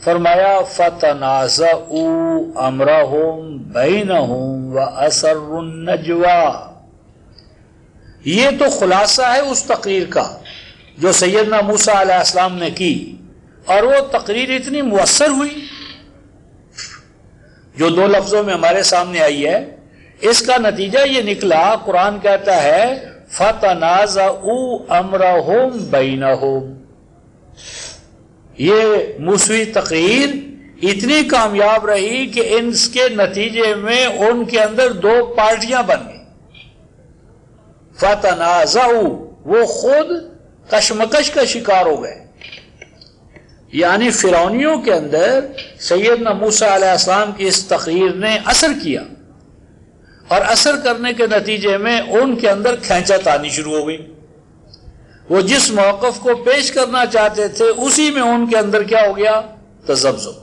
[SPEAKER 1] فرمایا فَتَنَازَعُوا أَمْرَهُمْ بَيْنَهُمْ وَأَسَرُّوا النَّجْوَىٰ. یہ تو خلاصہ ہے اس تقریر کا جو سیدنا موسیٰ علیہ السلام نے کی، اور وہ تقریر اتنی مؤثر ہوئی جو دو لفظوں میں ہمارے سامنے آئی ہے. اس کا نتیجہ یہ نکلا، قرآن کہتا ہے فَتَنَازَعُوا أَمْرَهُمْ بَيْنَهُمْ. یہ موسوی تقریر اتنی کامیاب رہی کہ اس کے نتیجے میں ان کے اندر دو پارٹیاں بن گئی. فَتَنَازَعُوا، وہ خود کشمکش کا شکار ہو گئے. یعنی فرعونیوں کے اندر سیدنا موسیٰ علیہ السلام کی اس تقریر نے اثر کیا، اور اثر کرنے کے نتیجے میں ان کے اندر کھینچت آنی شروع ہو گئی. وہ جس موقف کو پیش کرنا چاہتے تھے اسی میں ان کے اندر کیا ہو گیا؟ تذبذب.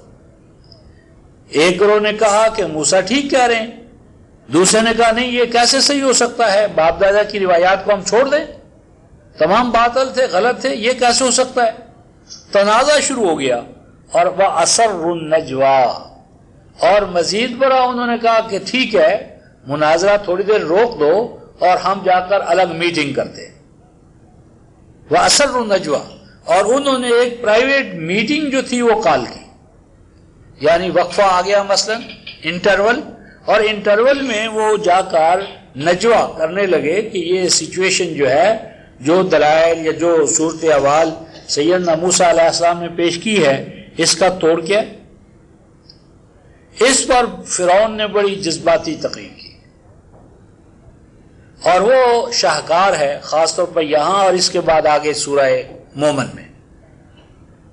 [SPEAKER 1] ایک گروہ نے کہا کہ موسیٰ ٹھیک کہہ رہے ہیں، دوسرے نے کہا نہیں، یہ کیسے صحیح ہو سکتا ہے، باپ دادا کی روایات کو ہم چھوڑ دیں، تمام باطل تھے، غلط تھے، یہ کیسے ہو سکتا ہے. تنازع شروع ہو گیا. اور وَأَسَرُّوا النَّجْوَىٰ، اور مزید برا انہوں نے کہا کہ ٹھیک ہے مناظرہ تھوڑی دیر روک دو اور ہم جا کر الگ میٹنگ کرتے. وَأَسَرُّوا النَّجْوَىٰ، اور انہوں نے ایک پرائیویٹ میٹنگ جو تھی وہ کال کی. یعنی وقفہ آ گیا، مثلا انٹرول، اور انٹرول میں وہ جا کر نجوہ کرنے لگے کہ یہ سچویشن جو ہے، جو دلائل یا جو صورت احوال سیدنا موسیٰ علیہ السلام نے پیش کی ہے، اس کا توڑ کیا. اس پر فرعون نے بڑی جذباتی تقریر کی، اور وہ شاہکار ہے خاص طور پر یہاں اور اس کے بعد آگے سورہ مومن میں.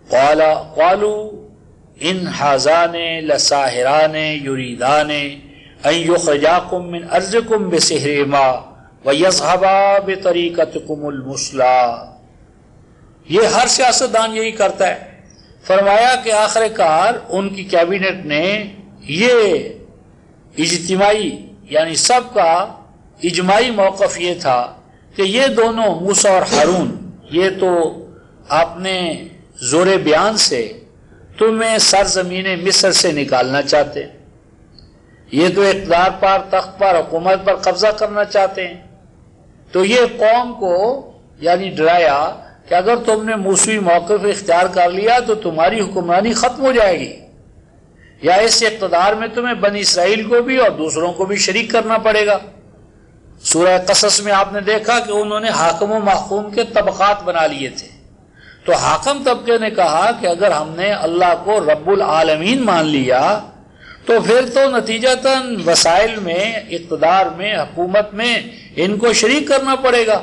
[SPEAKER 1] قالوا ان ھذان لساحران یریدان ان یخرجاکم من ارضکم بسحرہما ویذھبا بطریقتکم المثلی. یہ ہر سیاستدان یہی کرتا ہے. فرمایا کہ آخر کار ان کی کیبنٹ نے یہ اجتماعی یعنی سب کا اجماعی موقف یہ تھا کہ یہ دونوں موسیٰ اور ہارون یہ تو اپنے زور بیان سے تمہیں سرزمین مصر سے نکالنا چاہتے ہیں. یہ تو اقتدار پر، تخت پر، حکومت پر قبضہ کرنا چاہتے ہیں. تو یہ قوم کو یعنی ڈرایا کہ اگر تم نے موسوی موقف اختیار کر لیا تو تمہاری حکمرانی ختم ہو جائے گی، یا اس اقتدار میں تمہیں بنی اسرائیل کو بھی اور دوسروں کو بھی شریک کرنا پڑے گا. سورہ قصص میں آپ نے دیکھا کہ انہوں نے حاکم و محکوم کے طبقات بنا لیے تھے. تو حاکم طبقے نے کہا کہ اگر ہم نے اللہ کو رب العالمین مان لیا تو پھر تو نتیجتاً وسائل میں، اقتدار میں، حکومت میں ان کو شریک کرنا پڑے گا.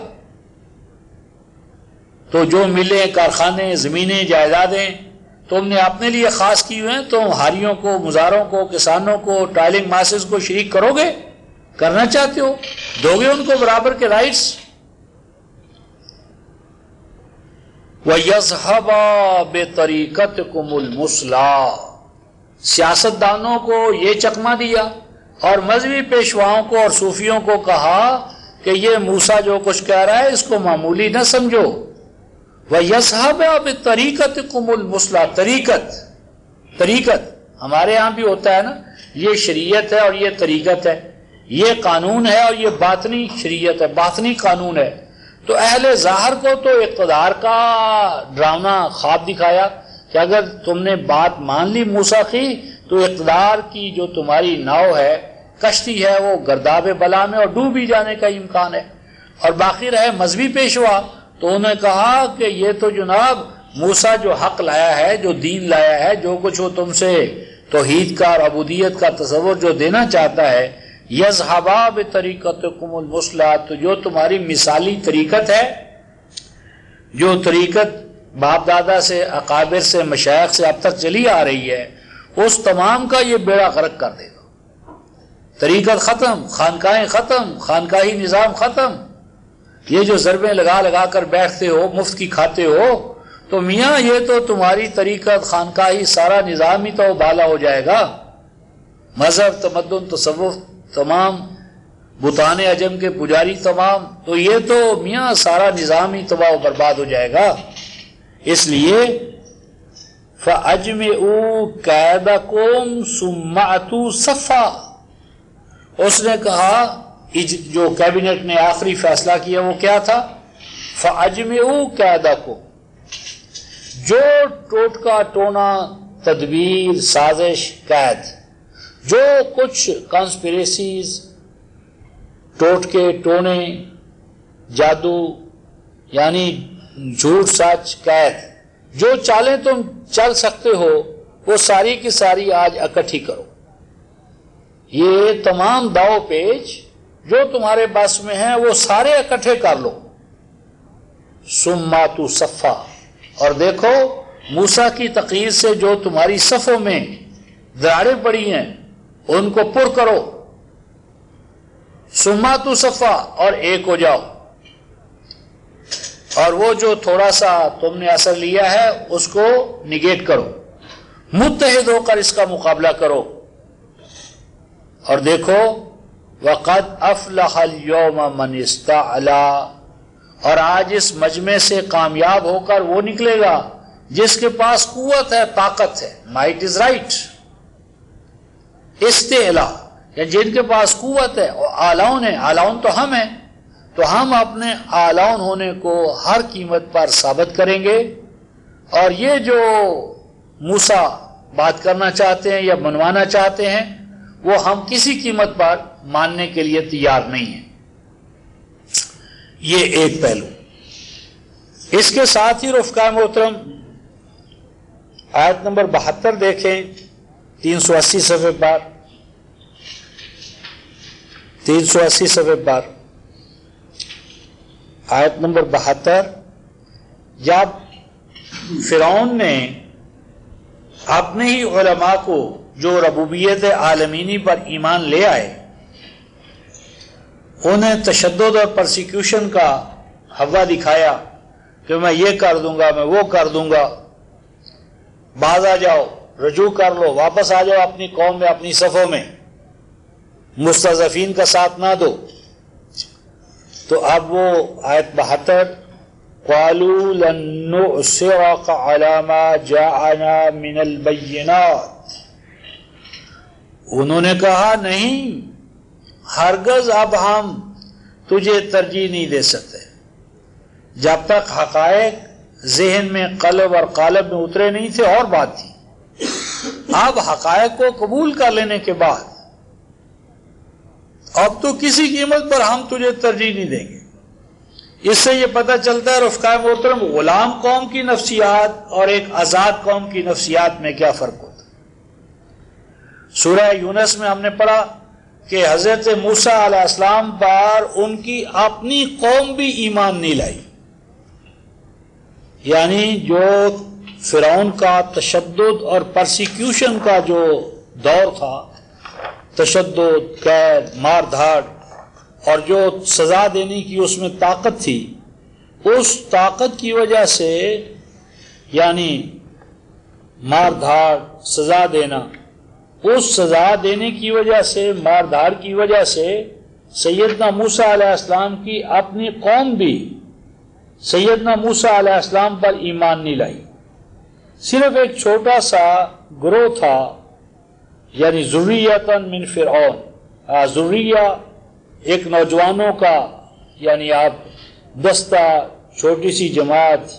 [SPEAKER 1] تو جو ملیں، کارخانے، زمینیں، جائیدادیں تم نے اپنے لیے خاص کی ہوئے ہیں، تم ہاریوں کو، مزاروں کو، کسانوں کو، ٹرائلنگ ماسز کو شریک کرو گے؟ کرنا چاہتے ہو؟ دو گے ان کو برابر کے رائٹس؟ وَيَذْهَبَا بِطَرِيقَتِكُمُ الْمُثْلَىٰ. سیاستدانوں کو یہ چکمہ دیا اور مذہبی پیشواؤں کو اور صوفیوں کو کہا کہ یہ موسیٰ جو کچھ کہہ رہا ہے اس کو معمولی نہ سمجھو. وَيَذْهَبَا بِطَرِيقَتِكُمُ الْمُثْلَىٰ. طریقت ہمارے ہاں بھی ہوتا ہے نا، یہ شریعت ہے اور یہ طریقت ہے، یہ قانون ہے اور یہ باطنی شریعت ہے، باطنی قانون ہے. تو اہل ظاہر کو تو اقتدار کا ڈراؤنا خواب دکھایا کہ اگر تم نے بات مان لی موسیٰ کی تو اقتدار کی جو تمہاری ناؤ ہے، کشتی ہے، وہ گرداب بلا میں اور ڈوب بھی جانے کا امکان ہے. اور باقی رہے مذہبی پیشوا تو انہوں نے کہا کہ یہ تو جناب موسیٰ جو حق لایا ہے، جو دین لایا ہے، جو کچھ وہ تم سے توحید کا اور عبودیت کا تصور جو دینا چاہتا ہے، یذھبا بطریقتکم المثلیٰ. تو جو تمہاری مثالی طریقت ہے، جو طریقت باپ دادا سے، اکابر سے، مشائخ سے اب تک چلی آ رہی ہے، اس تمام کا یہ بیڑا غرق کر دے گا. طریقت ختم، خانقاہیں ختم، خانقاہی نظام ختم. یہ جو ضربیں لگا لگا کر بیٹھتے ہو، مفت کی کھاتے ہو، تو میاں یہ تو تمہاری طریقت، خانقاہی، سارا نظام ہی تو بالا ہو جائے گا. مذہب، تمدن، تصوف تمام، بتان عجم کے پجاری تمام، تو یہ تو میاں سارا نظام ہی تباہ و برباد ہو جائے گا. اس لیے فَأَجْمِعُوا كَيْدَكُمْ ثُمَّ أَتُوا صَفًّا. اس نے کہا، جو کیبنٹ نے آخری فیصلہ کیا وہ کیا تھا؟ فَأَجْمِعُوا كَيْدَكُمْ. جو ٹوٹکا ٹونا، تدبیر، سازش، قید، جو کچھ کانسپریسیز، ٹوٹکے ٹونے، جادو یعنی جھوٹ سچ، قید، جو چالیں تم چل سکتے ہو وہ ساری کی ساری آج اکٹھی کرو. یہ تمام داؤ پیچ جو تمہارے بس میں ہیں وہ سارے اکٹھے کر لو. ثم اتوا صفا. اور دیکھو موسیٰ کی تقریر سے جو تمہاری صفوں میں دراڑیں پڑی ہیں ان کو پر کرو. ثم اتوا صفا، اور ایک ہو جاؤ. اور وہ جو تھوڑا سا تم نے اثر لیا ہے اس کو نگیٹ کرو، متحد ہو کر اس کا مقابلہ کرو. اور دیکھو وَقَدْ أَفْلَحَ الْيَوْمَ مَنِ اسْتَعْلَىٰ. اور آج اس مجمع سے کامیاب ہو کر وہ نکلے گا جس کے پاس قوت ہے، طاقت ہے. Might is right. استعلا یا جن کے پاس قوت ہے، آلاؤن ہے. آلاؤن تو ہم ہیں، تو ہم اپنے آلاؤن ہونے کو ہر قیمت پر ثابت کریں گے. اور یہ جو موسیٰ بات کرنا چاہتے ہیں یا منوانا چاہتے ہیں وہ ہم کسی قیمت پر ماننے کے لیے تیار نہیں ہیں. یہ ایک پہلو. اس کے ساتھ ہی رفقائے محترم آیت نمبر 72 دیکھیں 380 صفحے پر. 380 صفحے پر آیت نمبر 72. جب فرعون نے اپنے ہی علماء کو جو ربوبیت عالمینی پر ایمان لے آئے انہیں تشدد اور پرسیکیوشن کا ہوا دکھایا کہ میں یہ کر دوں گا، میں وہ کر دوں گا، باز آ جاؤ، رجوع کر لو، واپس آ جاؤ اپنی قوم میں، اپنی صفوں میں، مستضعفین کا ساتھ نہ دو. تو اب وہ آیت 72 قالوا لن نؤثرك على ما جاءنا من البينات، انہوں نے کہا نہیں، ہرگز اب ہم تجھے ترجیح نہیں دے سکتے جب تک حقائق ذہن میں، قلب اور قالب میں اترے نہیں تھے اور بات تھی. اب حقائق کو قبول کر لینے کے بعد اب تو کسی قیمت پر ہم تجھے ترجیح نہیں دیں گے. اس سے یہ پتہ چلتا ہے رفقائے محترم غلام قوم کی نفسیات اور ایک آزاد قوم کی نفسیات میں کیا فرق ہوتا ہے. سورہ یونس میں ہم نے پڑھا کہ حضرت موسیٰ علیہ السلام پر ان کی اپنی قوم بھی ایمان نہیں لائی. یعنی جو فرعون کا تشدد اور پرسیکیوشن کا جو دور تھا، تشدد، قید، مار دھاڑ اور جو سزا دینے کی اس میں طاقت تھی، اس طاقت کی وجہ سے یعنی مار دھاڑ، سزا دینا، اس سزا دینے کی وجہ سے، مار دھاڑ کی وجہ سے سیدنا موسیٰ علیہ السلام کی اپنی قوم بھی سیدنا موسیٰ علیہ السلام پر ایمان نہیں لائی. صرف ایک چھوٹا سا گروہ تھا، یعنی ذریۃ من فرعون، ذریہ ایک نوجوانوں کا یعنی آپ دستہ، چھوٹی سی جماعت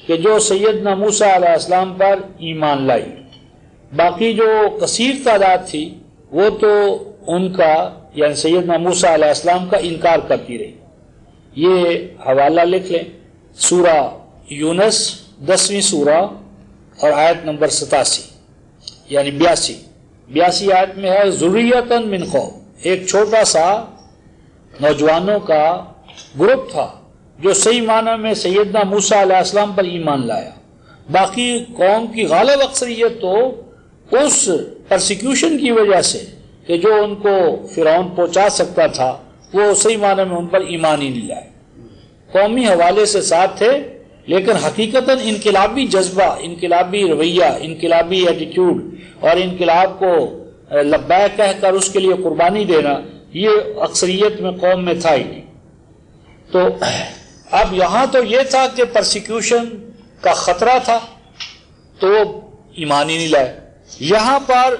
[SPEAKER 1] کہ جو سیدنا موسیٰ علیہ السلام پر ایمان لائی. باقی جو کثیر تعداد تھی وہ تو ان کا یعنی سیدنا موسیٰ علیہ السلام کا انکار کرتی رہی. یہ حوالہ لکھ لیں، سورہ یونس 10ویں سورہ اور آیت نمبر 87 یعنی 82 آیت میں ہے ذریۃ من قوم، ایک چھوٹا سا نوجوانوں کا گروپ تھا جو صحیح معنی میں سیدنا موسیٰ علیہ السلام پر ایمان لایا. باقی قوم کی غالب اکثریت تو اس پرسیکیوشن کی وجہ سے کہ جو ان کو فرعون پہنچا سکتا تھا وہ صحیح معنی میں ان پر ایمان ہی نہیں لائے. قومی حوالے سے ساتھ تھے لیکن حقیقتاً انقلابی جذبہ، انقلابی رویہ، انقلابی ایٹیٹیوڈ اور انقلاب کو لبیک کہہ کر اس کے لیے قربانی دینا یہ اکثریت میں قوم میں تھا ہی نہیں. تو اب یہاں تو یہ تھا کہ پرسیکیوشن کا خطرہ تھا تو وہ ایمان ہی نہیں لائے. یہاں پر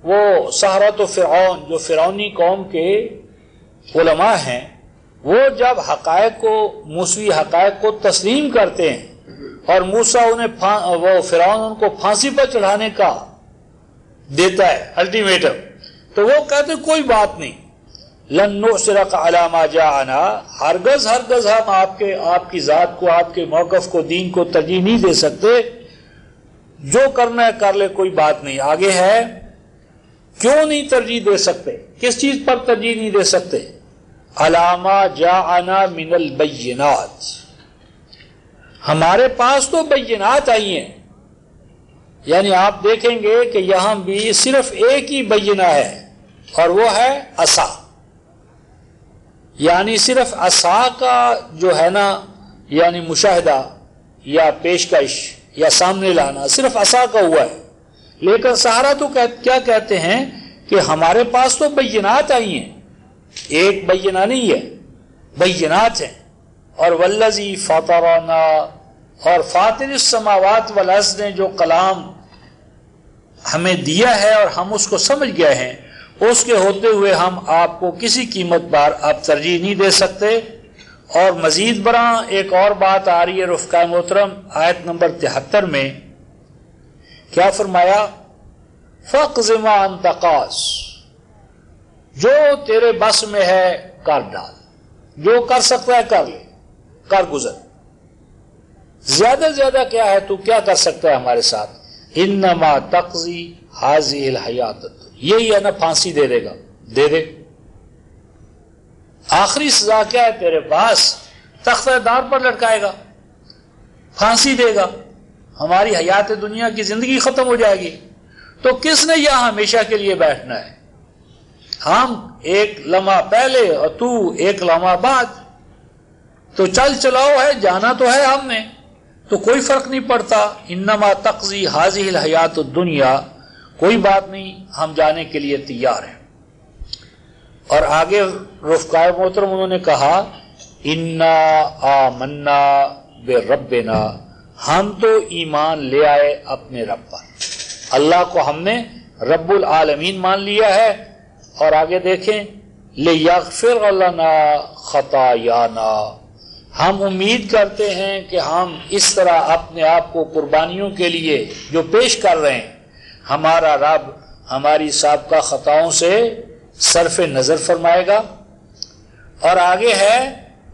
[SPEAKER 1] وہ سحرۃ فرعون جو فرعونی قوم کے علماء ہیں وہ جب حقائق کو، موسوی حقائق کو تسلیم کرتے ہیں اور موسیٰ وہ فرعون ان کو پھانسی پر چڑھانے کا دیتا ہے الٹیمیٹم، تو وہ کہتے کوئی بات نہیں، لن نؤثرک علی ما جاءنا، ہرگز ہم آپ کی ذات کو، آپ کے موقف کو، دین کو ترجیح نہیں دے سکتے، جو کرنا ہے کر لے، کوئی بات نہیں. آگے ہے کیوں نہیں ترجیح دے سکتے، کس چیز پر ترجیح نہیں دے سکتے؟ علی ما جاءنا من البینات، ہمارے پاس تو بینات آئی ہیں. یعنی آپ دیکھیں گے کہ یہاں بھی صرف ایک ہی بینہ ہے اور وہ ہے عصا. یعنی صرف عصا کا جو ہے نا یعنی مشاہدہ یا پیشکش یا سامنے لانا صرف عصا کا ہوا ہے. لیکن سہارا تو کیا کہتے ہیں کہ ہمارے پاس تو بینات آئی ہیں، ایک بینہ نہیں ہے، بینات ہیں. اور والذی فطرنا، اور فاطر السماوات والارض نے جو کلام ہمیں دیا ہے اور ہم اس کو سمجھ گئے ہیں، اس کے ہوتے ہوئے ہم آپ کو کسی قیمت پر آپ ترجیح نہیں دے سکتے. اور مزید برآں ایک اور بات آ رہی ہے رفقائے محترم آیت نمبر 73 میں، کیا فرمایا؟ فَاقْضِ مَا أَنْتَ قَاضٍ، جو تیرے بس میں ہے کر ڈال، جو کر سکتا ہے کر لے، کر گزر. زیادہ زیادہ کیا ہے، تو کیا کر سکتا ہے ہمارے ساتھ؟ انما تقضی هذه الحیات الدنیا، یہی ہے نا، پھانسی دے دے گا، دے دے. آخری سزا کیا ہے تیرے پاس؟ تختہ دار پر لٹکائے گا، پھانسی دے گا، ہماری حیات دنیا کی زندگی ختم ہو جائے گی. تو کس نے یہاں ہمیشہ کے لیے بیٹھنا ہے؟ ہم ایک لمحہ پہلے اور تو ایک لمحہ بعد، تو چل چلاؤ ہے، جانا تو ہے ہم نے، تو کوئی فرق نہیں پڑتا. انما تقضی حاضی الحیات الدنیا، کوئی بات نہیں، ہم جانے کے لیے تیار ہیں. اور آگے رفقائے محترم انہوں نے کہا انا آمنا بربنا، ہم تو ایمان لے آئے اپنے رب پر، اللہ کو ہم نے رب العالمین مان لیا ہے. اور آگے دیکھیں لیغفر لنا خطایانا، ہم امید کرتے ہیں کہ ہم اس طرح اپنے آپ کو قربانیوں کے لیے جو پیش کر رہے ہیں، ہمارا رب ہماری سابقہ خطاؤں سے صرف نظر فرمائے گا. اور آگے ہے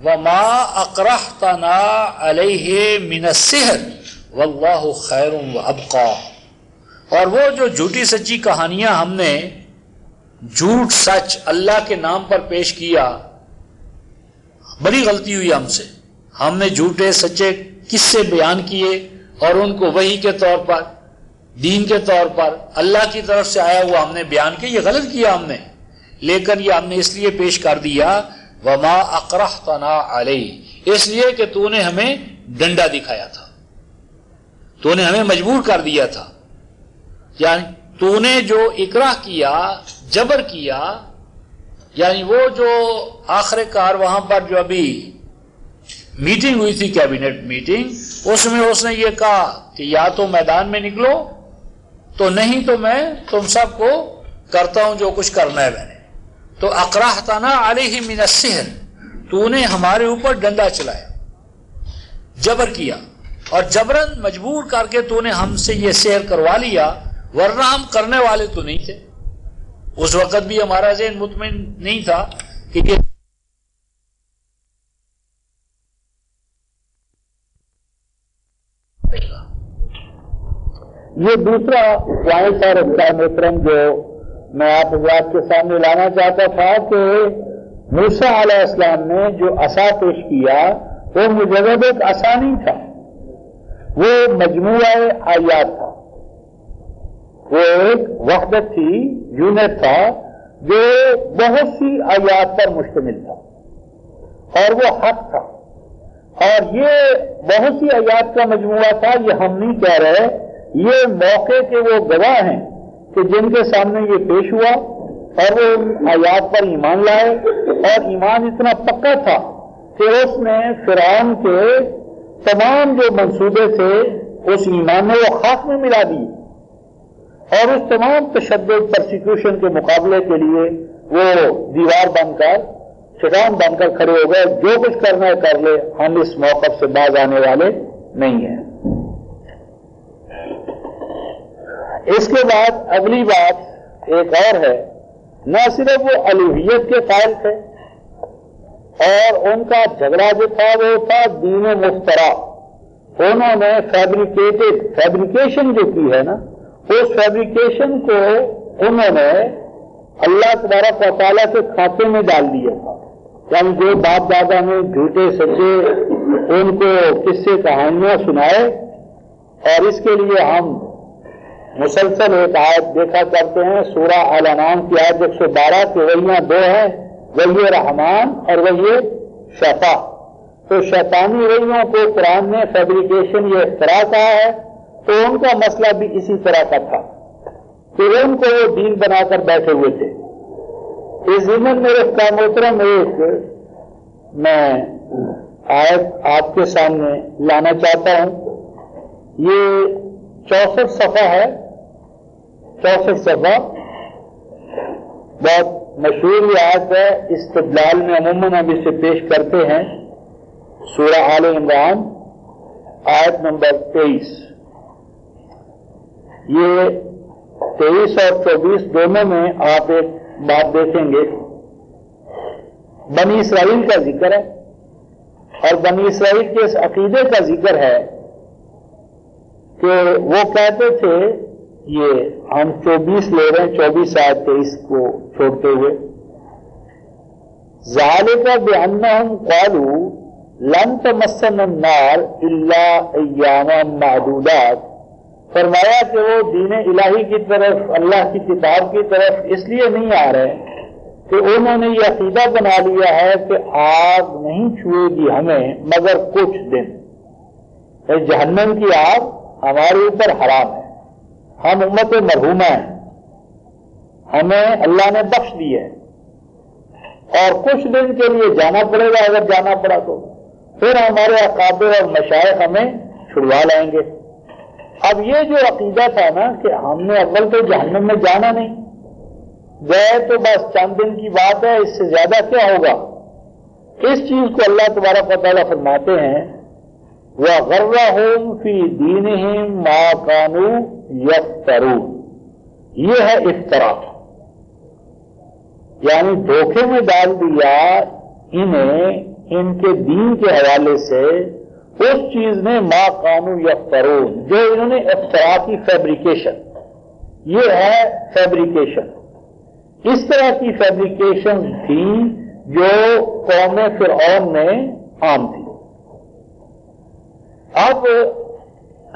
[SPEAKER 1] وما اکرہتنا علیہ من السحر واللہ خیر وابقی، اور وہ جو جھوٹی سچی کہانیاں ہم نے جھوٹ سچ اللہ کے نام پر پیش کیا، بڑی غلطی ہوئی ہم سے. ہم نے جھوٹے سچے قصے بیان کیے اور ان کو وحی کے طور پر، دین کے طور پر، اللہ کی طرف سے آیا ہوا ہم نے بیان کیا. یہ غلط کیا ہم نے، لیکن یہ ہم نے اس لیے پیش کر دیا وما اکرہتنا علیہ، اس لیے کہ تو نے ہمیں ڈنڈا دکھایا تھا، تو نے ہمیں مجبور کر دیا تھا. یعنی تو نے جو اکراہ کیا، جبر کیا، یعنی وہ جو آخر کار وہاں پر جو ابھی میٹنگ ہوئی تھی، کیبنٹ میٹنگ، اس میں اس نے یہ کہا کہ یا تو میدان میں نکلو، تو نہیں تو میں تم سب کو کرتا ہوں جو کچھ کرنا ہے میں نے. تو اکرہتنا علیہ من السحر، تو نے ہمارے اوپر ڈنڈا چلایا، جبر کیا، اور جبرن مجبور کر کے تو نے ہم سے یہ سحر کروا لیا، ورنہ ہم کرنے والے تو نہیں تھے. اس وقت بھی ہمارا ذہن مطمئن نہیں تھا کہ یہ دوسرا پوائنٹ اور محترم جو میں آپ حضرات کے سامنے لانا چاہتا تھا کہ موسیٰ علیہ السلام نے جو عصا پیش کیا وہ مجرد ایک عصا نہیں تھا، وہ مجموعہ آیات تھا، وہ ایک وحدت تھی، یونٹ تھا جو بہت سی آیات پر مشتمل تھا، اور وہ حق تھا. اور یہ بہت سی آیات کا مجموعہ تھا. یہ ہم نہیں کہہ رہے، یہ موقع کے وہ گواہ ہیں کہ جن کے سامنے یہ پیش ہوا اور وہ ان آیات پر ایمان لائے، اور ایمان اتنا پکا تھا کہ اس نے فرعون کے تمام جو منصوبے تھے اس ایمان میں وہ خاک میں ملا دی، اور اس تمام تشدد پرسیکیوشن کے مقابلے کے لیے وہ دیوار بن کر، چٹان بن کر کھڑے ہو گئے. جو کچھ کرنا ہے کر لے، ہم اس موقف سے باز آنے والے نہیں ہیں. اس کے بعد اگلی بات ایک اور ہے، نہ صرف وہ الوہیت کے قائل تھے، اور ان کا جھگڑا جو تھا وہ تھا دین مفترا. انہوں نے فیبریکیشن جو کی ہے نا، اس فیبریکیشن کو انہوں نے اللہ تبارک و تعالیٰ کے کھاتے میں ڈال دیا تھا. یعنی جو باپ دادا نے جھوٹے سچے ان کو قصے کہانیاں سنائے، اور اس کے لیے ہم مسلسل ایک آیت دیکھا کرتے ہیں، سورہ الانعام کی آیت 112 کہ وہیاں دو ہیں، وہی رحمان اور وہی شیطان. تو شیطانی وہیوں کو قرآن نے فیبریکیشن یہ اختراع کہا ہے. تو ان کا مسئلہ بھی اسی طرح کا تھا کہ ان کو وہ دین بنا کر بیٹھے ہوئے تھے. اس ضمن میں رفقا محترم ایک میں آیت آپ کے سامنے لانا چاہتا ہوں. یہ 64 صفحہ ہے، 64 صفحہ بہت مشہور یہ آیت ہے. استدلال میں عموماً ہم اسے پیش کرتے ہیں. سورہ آل عمران آیت نمبر 23. یہ 23 اور 24 دونوں میں آپ ایک بات دیکھیں گے. بنی اسرائیل کا ذکر ہے، اور بنی اسرائیل کے اس عقیدے کا ذکر ہے کہ وہ کہتے تھے، یہ ہم 24 لے رہے ہیں، 24 آیت 23 کو چھوڑتے ہوئے، ذالک بأنہم قالوا لن تمسنا النار الا ایاما معدودات
[SPEAKER 2] فرمایا کہ وہ دین الہی کی طرف، اللہ کی کتاب کی طرف اس لیے نہیں آ رہے کہ انہوں نے یہ عقیدہ بنا لیا ہے کہ آگ نہیں چھوئے گی ہمیں مگر کچھ دن، جہنم کی آگ ہمارے اوپر حرام ہے، ہم امت مرحومہ ہیں، ہمیں اللہ نے بخش دی ہے، اور کچھ دن کے لیے جانا پڑے گا، اگر جانا پڑا تو پھر ہمارے اکابر اور مشائخ ہمیں چھڑوا لائیں گے۔ اب یہ جو عقیدہ تھا نا کہ ہم نے اول تو جہنم میں جانا نہیں، گئے تو بس چند دن کی بات ہے، اس سے زیادہ کیا ہوگا، اس چیز کو اللہ تبارک و تعالیٰ فرماتے ہیں وَغَرَّهُمْ فِي دِينِهِمْ مَا كَانُوا يَفْتَرُونَ، یہ ہے افتراء، یعنی دھوکے میں ڈال دیا انہیں ان کے دین کے حوالے سے اس چیز نے ما کانوا یفترون، جو انہوں نے افتراء کی فیبریکیشن، یہ ہے فیبریکیشن، اس طرح کی فیبریکیشن تھی جو قوم فرعون میں عام تھی۔ اب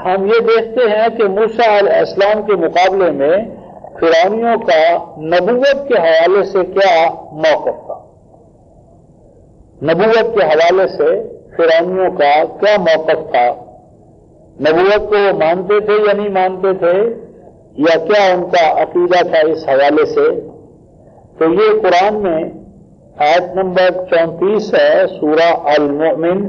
[SPEAKER 2] ہم یہ دیکھتے ہیں کہ موسیٰ علیہ السلام کے مقابلے میں فرعونیوں کا نبوت کے حوالے سے کیا موقف تھا، نبوت کے حوالے سے فرعونیوں کا کیا موقف تھا، نبوت کو وہ مانتے تھے یا نہیں مانتے تھے، یا کیا ان کا عقیدہ تھا اس حوالے سے؟ تو یہ قرآن میں آیت نمبر 34 ہے، سورہ المؤمن،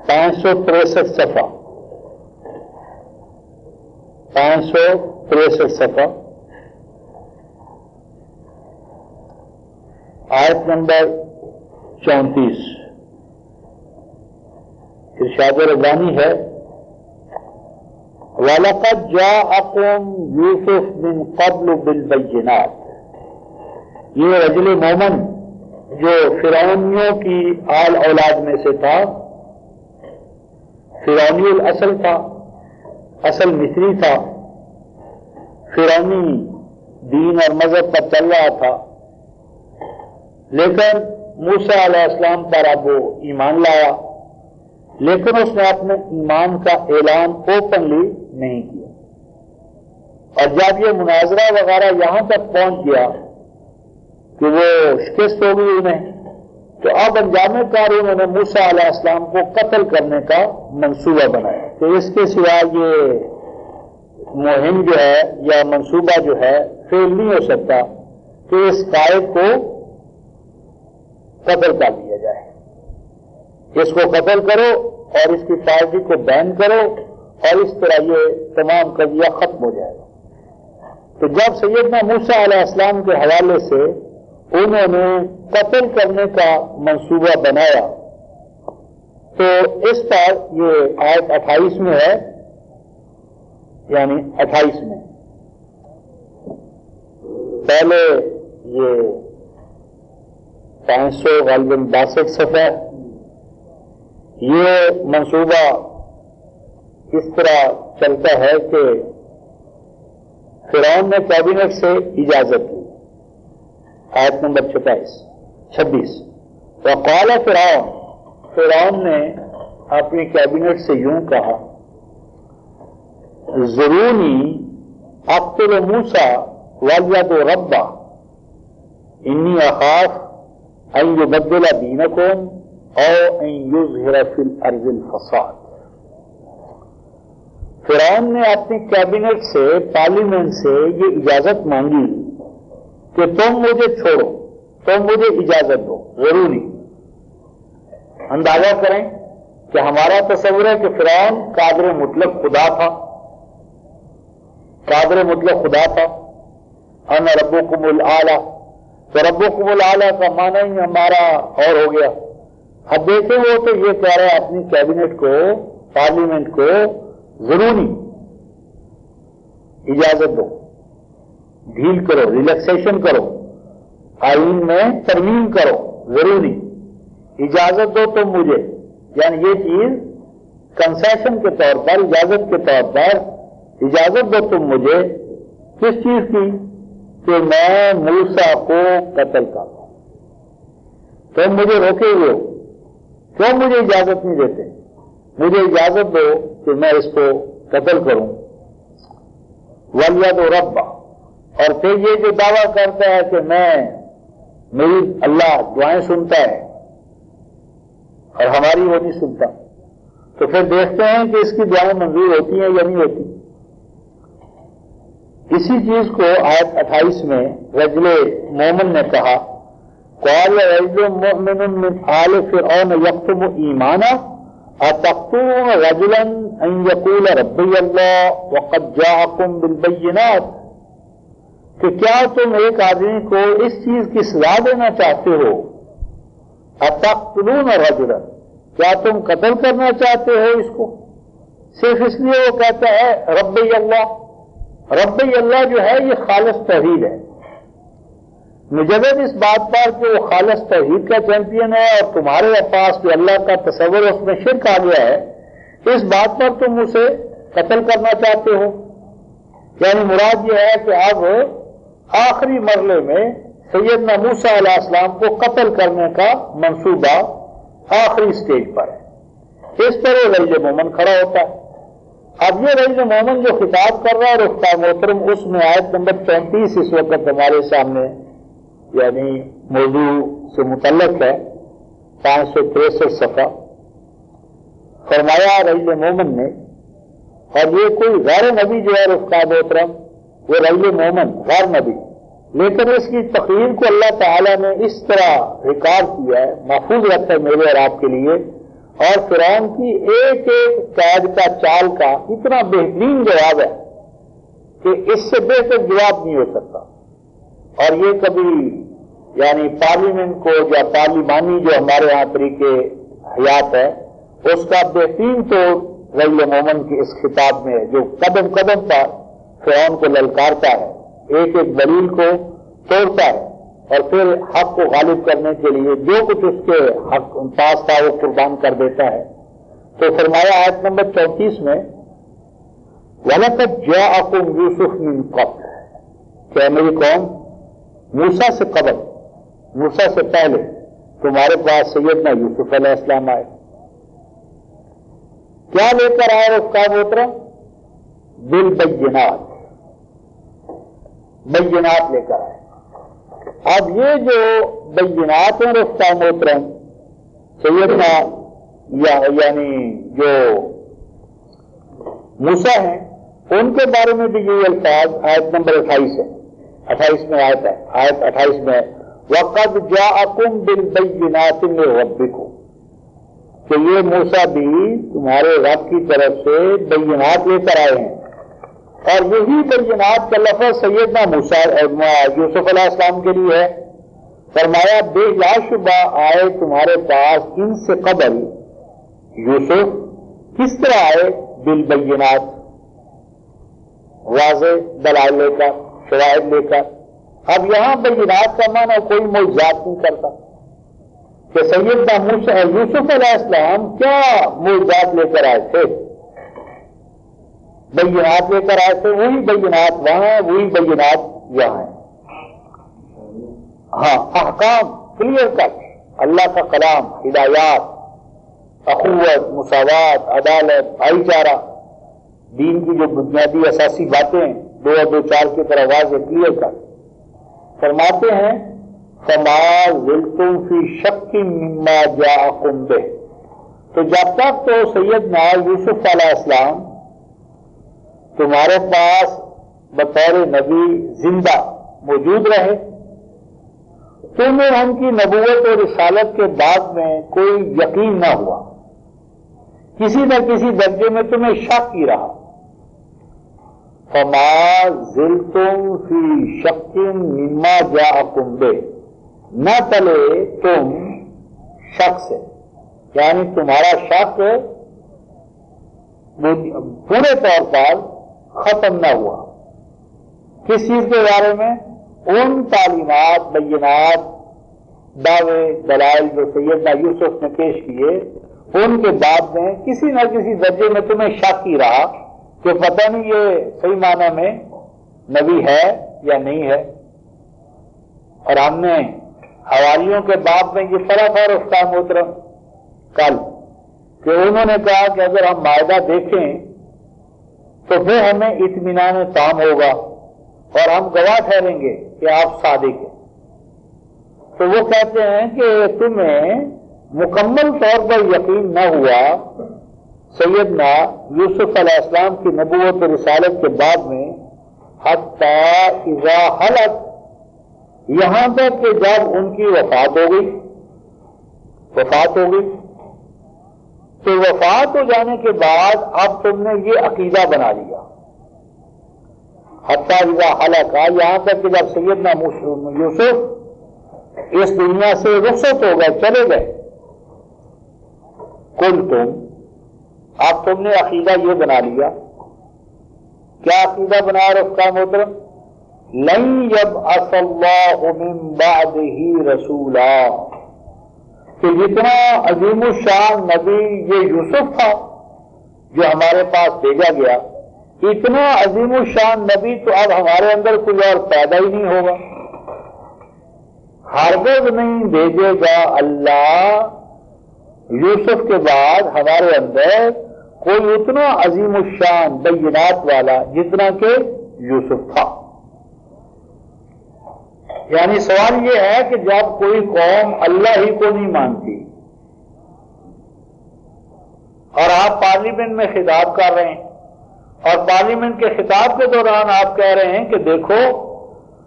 [SPEAKER 2] صفحہ 563 صفحہ، آیت نمبر 34، ارشاد ربانی ہے وَلَقَدْ جَاءَكُمْ يُوسُفُ مِنْ قَبْلُ بِالْبَيِّنَاتِ، یہ رجل مومن جو فرعونیوں کی آل اولاد میں سے تھا، فرعونی الاصل تھا، اصل مصری تھا، فرعونی دین اور مذہب پر چل رہا تھا، لیکن موسیٰ علیہ السلام پر اب وہ ایمان لایا، لیکن اس نے اپنے ایمان کا اعلان اوپنلی نہیں کیا، اور جب یہ مناظرہ وغیرہ یہاں تک پہنچ گیا کہ وہ شکست ہو گئی انہیں، تو اب انجام کار انہوں نے موسیٰ علیہ السلام کو قتل کرنے کا منصوبہ بنایا کہ اس کے سوا یہ مہم جو ہے یا منصوبہ جو ہے فیل نہیں ہو سکتا کہ اس قائد کو قتل کر دیا جائے، اس کو قتل کرو اور اس کی پارٹی کو بین کرو، اور اس طرح یہ تمام قضیہ ختم ہو جائے گا۔ تو جب سیدنا موسیٰ علیہ السلام کے حوالے سے انہوں نے قتل کرنے کا منصوبہ بنایا، تو اس پر یہ آیت 28 میں ہے، یعنی 28 میں پہلے یہ 562 صفحہ، یہ منصوبہ اس طرح چلتا ہے کہ فرعون نے کابینٹ سے اجازت لی، آیت نمبر 26، وقال فرعون نے اپنی کابینٹ سے یوں کہا ذرونی اقتل موسیٰ وَلْيَدْعُ رَبَّهُ انی اخاف ان یبدل دینکم او ان یظہر فی الارض الفساد۔ فرعون نے اپنی کابینٹ سے، پارلیمنٹ سے یہ اجازت مانگی کہ تم مجھے چھوڑو، تم مجھے اجازت دو، ضروری۔ اندازہ کریں کہ ہمارا تصور ہے کہ فرعون قادر مطلق خدا تھا، قادر مطلق خدا تھا، انا ربکم الاعلی، تو ربکم الاعلی کا معنی ہی ہمارا اور ہو گیا۔ اب دیکھیں وہ تو یہ کہہ رہا ہے اپنی کابینٹ کو، پارلیمنٹ کو ضروری اجازت دو، ڈھیل کرو، ریلیکسیشن کرو، آئین میں ترمیم کرو، ضروری اجازت دو تم مجھے، یعنی یہ چیز کنسیشن کے طور پر، اجازت کے طور پر اجازت دو تم مجھے، کس چیز کی؟ کہ میں موسیٰ کو قتل کروں، تم مجھے روکے ہوئے ہو کیوں مجھے اجازت نہیں دیتے؟ مجھے اجازت دو کہ میں اس کو قتل کروں. وَلْيَدْعُ رَبَّهُ، اور پھر یہ جو دعویٰ کرتا ہے کہ میری اللہ دعائیں سنتا ہے اور ہماری وہ نہیں سنتا، تو پھر دیکھتے ہیں کہ اس کی دعائیں منظور ہوتی ہیں یا نہیں ہوتی. اسی چیز کو آیت 28 میں رجل مومن نے کہا، قال رجل مؤمن من آل فرعون یکتم ایمانا اتقتلون رجلا ان یقول ربی اللہ وقد جاءکم بالبینات، کہ کیا تم ایک آدمی کو اس چیز کی سزا دینا چاہتے ہو؟ اتقتلون رجلا، کیا تم قتل کرنا چاہتے ہو اس کو؟ صرف اس لیے وہ کہتا ہے ربی اللہ. ربی اللہ جو ہے یہ خالص توحید ہے. مجرد اس بات پر کہ وہ خالص توحید کا چیمپئن ہے اور تمہارے پاس جو اللہ کا تصور اس میں شرک آ گیا ہے، اس بات پر تم اسے قتل کرنا چاہتے ہو. یعنی مراد یہ ہے کہ اب آخری مرحلے میں سیدنا موسیٰ علیہ السلام کو قتل کرنے کا منصوبہ آخری سٹیج پر ہے. اس پر رجل مومن کھڑا ہوتا ہے. اب یہ رجل مومن جو خطاب کر رہا ہے رفتہ محترم، اس میں آیت نمبر 34 اس وقت ہمارے سامنے یعنی موضوع سے متعلق ہے، 563 صفحہ. فرمایا رجل مومن نے، اور یہ کوئی غیر نبی جو ہے رفتہ محترم وہ رجل مومن غیر نبی، لیکن اس کی تقریر کو اللہ تعالیٰ نے اس طرح ریکارڈ کیا ہے، محفوظ رکھا ہے میرے اور آپ کے لیے، اور فرعون کی ایک ایک قید کا چال کا اتنا بہترین جواب ہے کہ اس سے بہتر جواب نہیں ہو سکتا. اور یہ کبھی یعنی پارلیمنٹ کو یا پارلیمانی جو ہمارے ہاں طریقے حیات ہے اس کا بہترین طور رجل مومن کے اس خطاب میں جو قدم قدم پر فرعون کو للکارتا ہے، ایک ایک دلیل کو توڑتا ہے اور پھر حق کو غالب کرنے کے لیے جو کچھ اس کے حق پاس تھا وہ قربان کر دیتا ہے. تو فرمایا آیت نمبر 34 میں وَلَقَدْ جَاءَكُمْ يُوسُفُ مِنْ قَبْلُ، کہ میری قوم موسیٰ سے قبل، موسیٰ سے پہلے تمہارے پاس سیدنا یوسف علیہ السلام آئے. کیا لے کر آئے رفتہ محترم؟ بالبینات، بینات لے کر آئے. اب یہ جو بینات ہیں رفتہ محترم سیدنا یعنی جو موسیٰ ہیں ان کے بارے میں بھی یہ الفاظ آیت نمبر 28 ہے، 28 میں آیت ہے، آیت 28 میں وَقَدْ جَاءَكُمْ بِالْبَيِّنَاتِ مِنْ رَبِّكُمْ، کہ یہ موسیٰ بھی تمہارے رب کی طرف سے بینات لے کر آئے ہیں. اور یہی بینات کا لفظ سیدنا موسیٰ یوسف علیہ السلام کے لیے ہے. فرمایا بے لا شبہ آئے تمہارے پاس ان سے قبل یوسف. کس طرح آئے؟ بالبینات، واضح دلائل لے کر، شواہد لے کر. اب یہاں بینات کا معنی کوئی معجزات نہیں کرتا کہ سیدنا یوسف علیہ السلام کیا معجزات لے کر آئے تھے. بینات لے کر آئے تھے، وہی بینات وہاں ہیں، وہی بینات یہاں ہیں. ہاں، احکام کلیئر کٹ، اللہ کا کلام، ہدایات، اخوت، مساوات، عدالت، بھائی چارہ، دین کی جو بنیادی اساسی باتیں 2 اور 2 4 کی طرح واضح کلیئر کٹ. فرماتے ہیں فما زلتم فی شک مما جاءکم بہ، تو جب تک تو سیدنا یوسف علیہ السلام تمہارے پاس بطور نبی زندہ موجود رہے، تمہیں ان کی نبوت اور رسالت کے بعد میں کوئی یقین نہ ہوا، کسی نہ کسی درجے میں تمہیں شک ہی رہا. فما زلتم فی شک مما جاءکم بہ، نہ چلے تم شک سے، یعنی تمہارا شک پورے طور پر ختم نہ ہوا. کس چیز کے بارے میں؟ ان تعلیمات، بینات، دعوے، دلائل جو سیدنا یوسف نے پیش کیے، ان کے بعد میں کسی نہ کسی درجے میں تمہیں شک ہی رہا کہ پتہ نہیں یہ صحیح معنی میں نبی ہے یا نہیں ہے. اور ہم نے حواریوں کے باب میں یہ فرق ہے رفتہ محترم، کل کہ انہوں نے کہا کہ اگر ہم معاہدہ دیکھیں تو پھر ہمیں اطمینان تام ہوگا اور ہم گواہ ٹھہریں گے کہ آپ صادق ہیں. تو وہ کہتے ہیں کہ تمہیں مکمل طور پر یقین نہ ہوا سیدنا یوسف علیہ السلام کی نبوت و رسالت کے بعد میں حتیٰ اذا حلت، یہاں تک کہ جب ان کی وفات ہو گئی تو وفات ہو جانے کے بعد اب تم نے یہ عقیدہ بنا لیا. حتیٰ اذا حلت، یہاں تک کہ جب سیدنا یوسف اس دنیا سے رخصت ہو گئے، چلے گئے، قلتم، اب تم نے عقیدہ یہ بنا لیا. کیا عقیدہ بنا رکھا محترم؟ لن یبعث اللہ من بعدہ رسولا، کہ جتنا عظیم الشان نبی یہ یوسف تھا جو ہمارے پاس بھیجا گیا، اتنا عظیم الشان نبی تو اب ہمارے اندر کوئی اور پیدا ہی نہیں ہوگا. ہرگز نہیں بھیجے گا اللہ یوسف کے بعد ہمارے اندر کوئی اتنا عظیم الشان بینات والا جتنا کہ یوسف تھا. یعنی سوال یہ ہے کہ جب کوئی قوم اللہ ہی کو نہیں مانتی اور آپ پارلیمنٹ میں خطاب کر رہے ہیں اور پارلیمنٹ کے خطاب کے دوران آپ کہہ رہے ہیں کہ دیکھو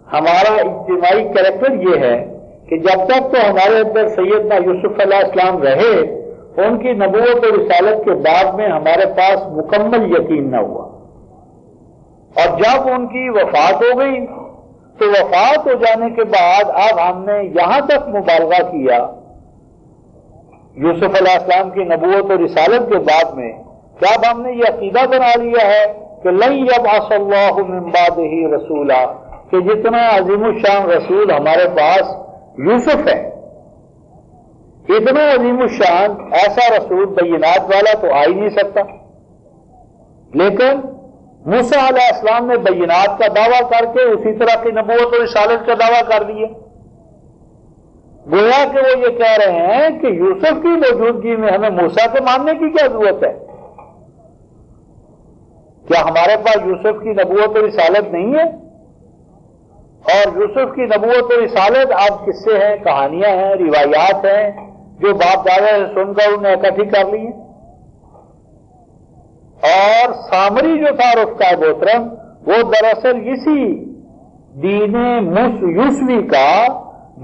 [SPEAKER 2] ہمارا اجتماعی کریکٹر یہ ہے کہ جب تک تو ہمارے اندر سیدنا یوسف علیہ السلام رہے، ان کی نبوت و رسالت کے بعد میں ہمارے پاس مکمل یقین نہ ہوا، اور جب ان کی وفات ہو گئی تو وفات ہو جانے کے بعد اب ہم نے یہاں تک مبالغہ کیا یوسف علیہ السلام کی نبوت و رسالت کے بعد میں کہ اب ہم نے یہ عقیدہ بنا لیا ہے کہ لن یبعث اللہ من بعدہ رسولا، کہ جتنا عظیم الشان رسول ہمارے پاس یوسف ہے، اتنا عظیم الشان ایسا رسول بینات والا تو آ ہی نہیں سکتا. لیکن موسیٰ علیہ السلام نے بینات کا دعویٰ کر کے اسی طرح کی نبوت و رسالت کا دعویٰ کر دیا. گویا کہ وہ یہ کہہ رہے ہیں کہ یوسف کی موجودگی میں ہمیں موسیٰ کو ماننے کی کیا ضرورت ہے؟ کیا ہمارے پاس یوسف کی نبوت و رسالت نہیں ہے؟ اور یوسف کی نبوت و رسالت اب قصے ہیں، کہانیاں ہیں، روایات ہیں جو باپ دادا سے سن کر انہیں اکٹھی کر لی ہیں. اور سامری جو تھا رفقہ محترم، وہ دراصل اسی دین یوسوی کا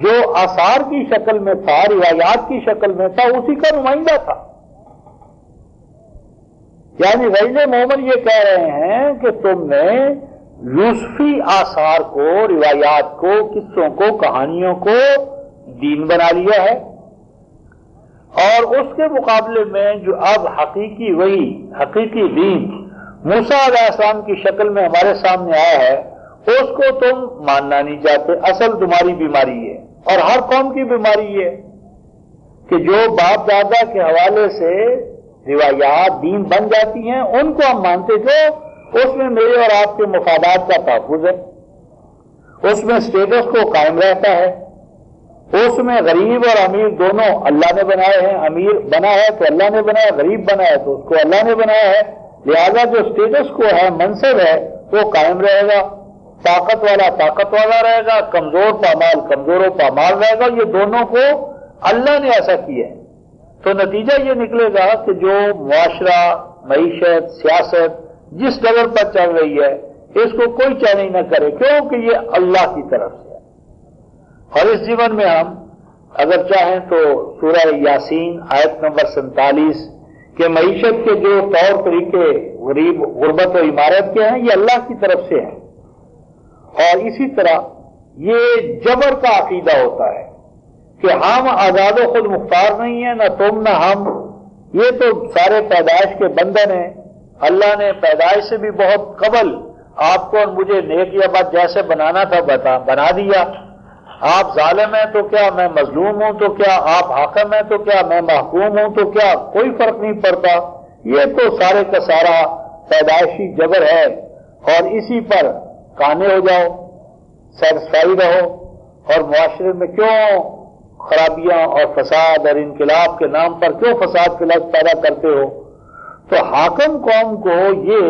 [SPEAKER 2] جو آثار کی شکل میں تھا، روایات کی شکل میں تھا، اسی کا نمائندہ تھا. یعنی غیر محمد یہ کہہ رہے ہیں کہ تم نے یوسفی آثار کو، روایات کو، قصوں کو، کہانیوں کو دین بنا لیا ہے، اور اس کے مقابلے میں جو اب حقیقی وہی حقیقی دین موسیٰ علیہ السلام کی شکل میں ہمارے سامنے آیا ہے، اس کو تم ماننا نہیں چاہتے. اصل تمہاری بیماری ہے اور ہر قوم کی بیماری ہے کہ جو باپ دادا کے حوالے سے روایات دین بن جاتی ہیں ان کو ہم مانتے تھے، اس میں میرے اور آپ کے مفادات کا تحفظ ہے، اس میں اسٹیٹس کو قائم رہتا ہے، اس میں غریب اور امیر دونوں اللہ نے بنائے ہیں. امیر بنا ہے تو اللہ نے بنایا، غریب بنا ہے تو اس کو اللہ نے بنایا ہے. لہذا جو اسٹیٹس کو ہے، منصب ہے، وہ قائم رہے گا. طاقت والا طاقت والا رہے گا، کمزور پامال کمزور و پامال رہے گا. یہ دونوں کو اللہ نے ایسا کیا ہے. تو نتیجہ یہ نکلے گا کہ جو معاشرہ، معیشت، سیاست جس ڈگر پر چل رہی ہے اس کو کوئی چیلنج نہ کرے، کیونکہ یہ اللہ کی طرف سے ہے. اور اس جیون میں ہم اگر چاہیں تو سورہ یاسین آیت نمبر 47 کہ معیشت کے جو طور طریقے غربت و عمارت کے ہیں یہ اللہ کی طرف سے ہیں. اور اسی طرح یہ جبر کا عقیدہ ہوتا ہے کہ ہم آزاد و خود مختار نہیں ہیں، نہ تم نہ ہم، یہ تو سارے پیدائش کے بندن ہیں. اللہ نے پیدائش سے بھی بہت قبل آپ کو اور مجھے نیک یا بد جیسے بنانا تھا بنا دیا. آپ ظالم ہیں تو کیا، میں مظلوم ہوں تو کیا، آپ حاکم ہیں تو کیا، میں محکوم ہوں تو کیا، کوئی فرق نہیں پڑتا. یہ تو سارے کا سارا پیدائشی جبر ہے اور اسی پر قانے ہو جاؤ، سیٹسفائی رہو. اور معاشرے میں کیوں خرابیاں اور فساد اور انقلاب کے نام پر کیوں فساد کے لفظ پیدا کرتے ہو؟ تو حاکم قوم کو یہ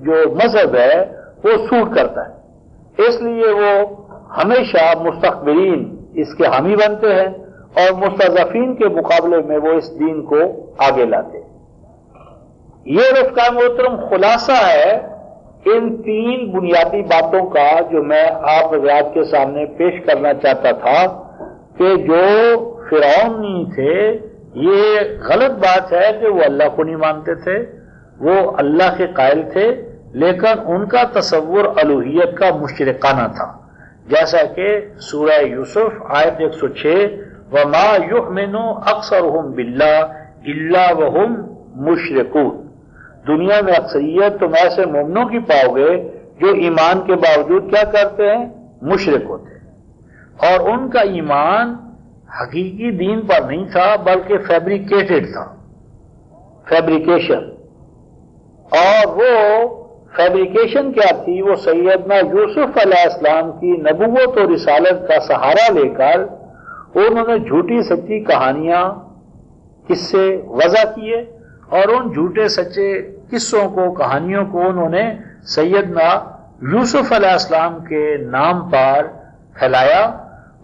[SPEAKER 2] جو مذہب ہے وہ سوٹ کرتا ہے، اس لیے وہ ہمیشہ مستقبرین اس کے حامی بنتے ہیں اور مستضعفین کے مقابلے میں وہ اس دین کو آگے لاتے ہیں۔ یہ رفقائے محترم خلاصہ ہے ان تین بنیادی باتوں کا جو میں آپ حضرات کے سامنے پیش کرنا چاہتا تھا کہ جو فرعونی تھے یہ غلط بات ہے کہ وہ اللہ کو نہیں مانتے تھے، وہ اللہ کے قائل تھے، لیکن ان کا تصور الوہیت کا مشرکانہ تھا، جیسا کہ سورہ یوسف آیت 106 وما یؤمن اکثرهم باللہ الا وهم مشرکون، دنیا میں اکثریت تم ایسے مومنوں کی پاؤ گے جو ایمان کے باوجود کیا کرتے ہیں؟ مشرک ہوتے ہیں، اور ان کا ایمان حقیقی دین پر نہیں تھا بلکہ فیبریکیٹڈ تھا، فیبریکیشن۔ اور وہ فیبریکیشن کیا تھی؟ وہ سیدنا یوسف علیہ السلام کی نبوت اور رسالت کا سہارا لے کر انہوں نے جھوٹی سچی کہانیاں قصے وضع کیے، اور ان جھوٹے سچے قصوں کو کہانیوں کو انہوں نے سیدنا یوسف علیہ السلام کے نام پر پھیلایا،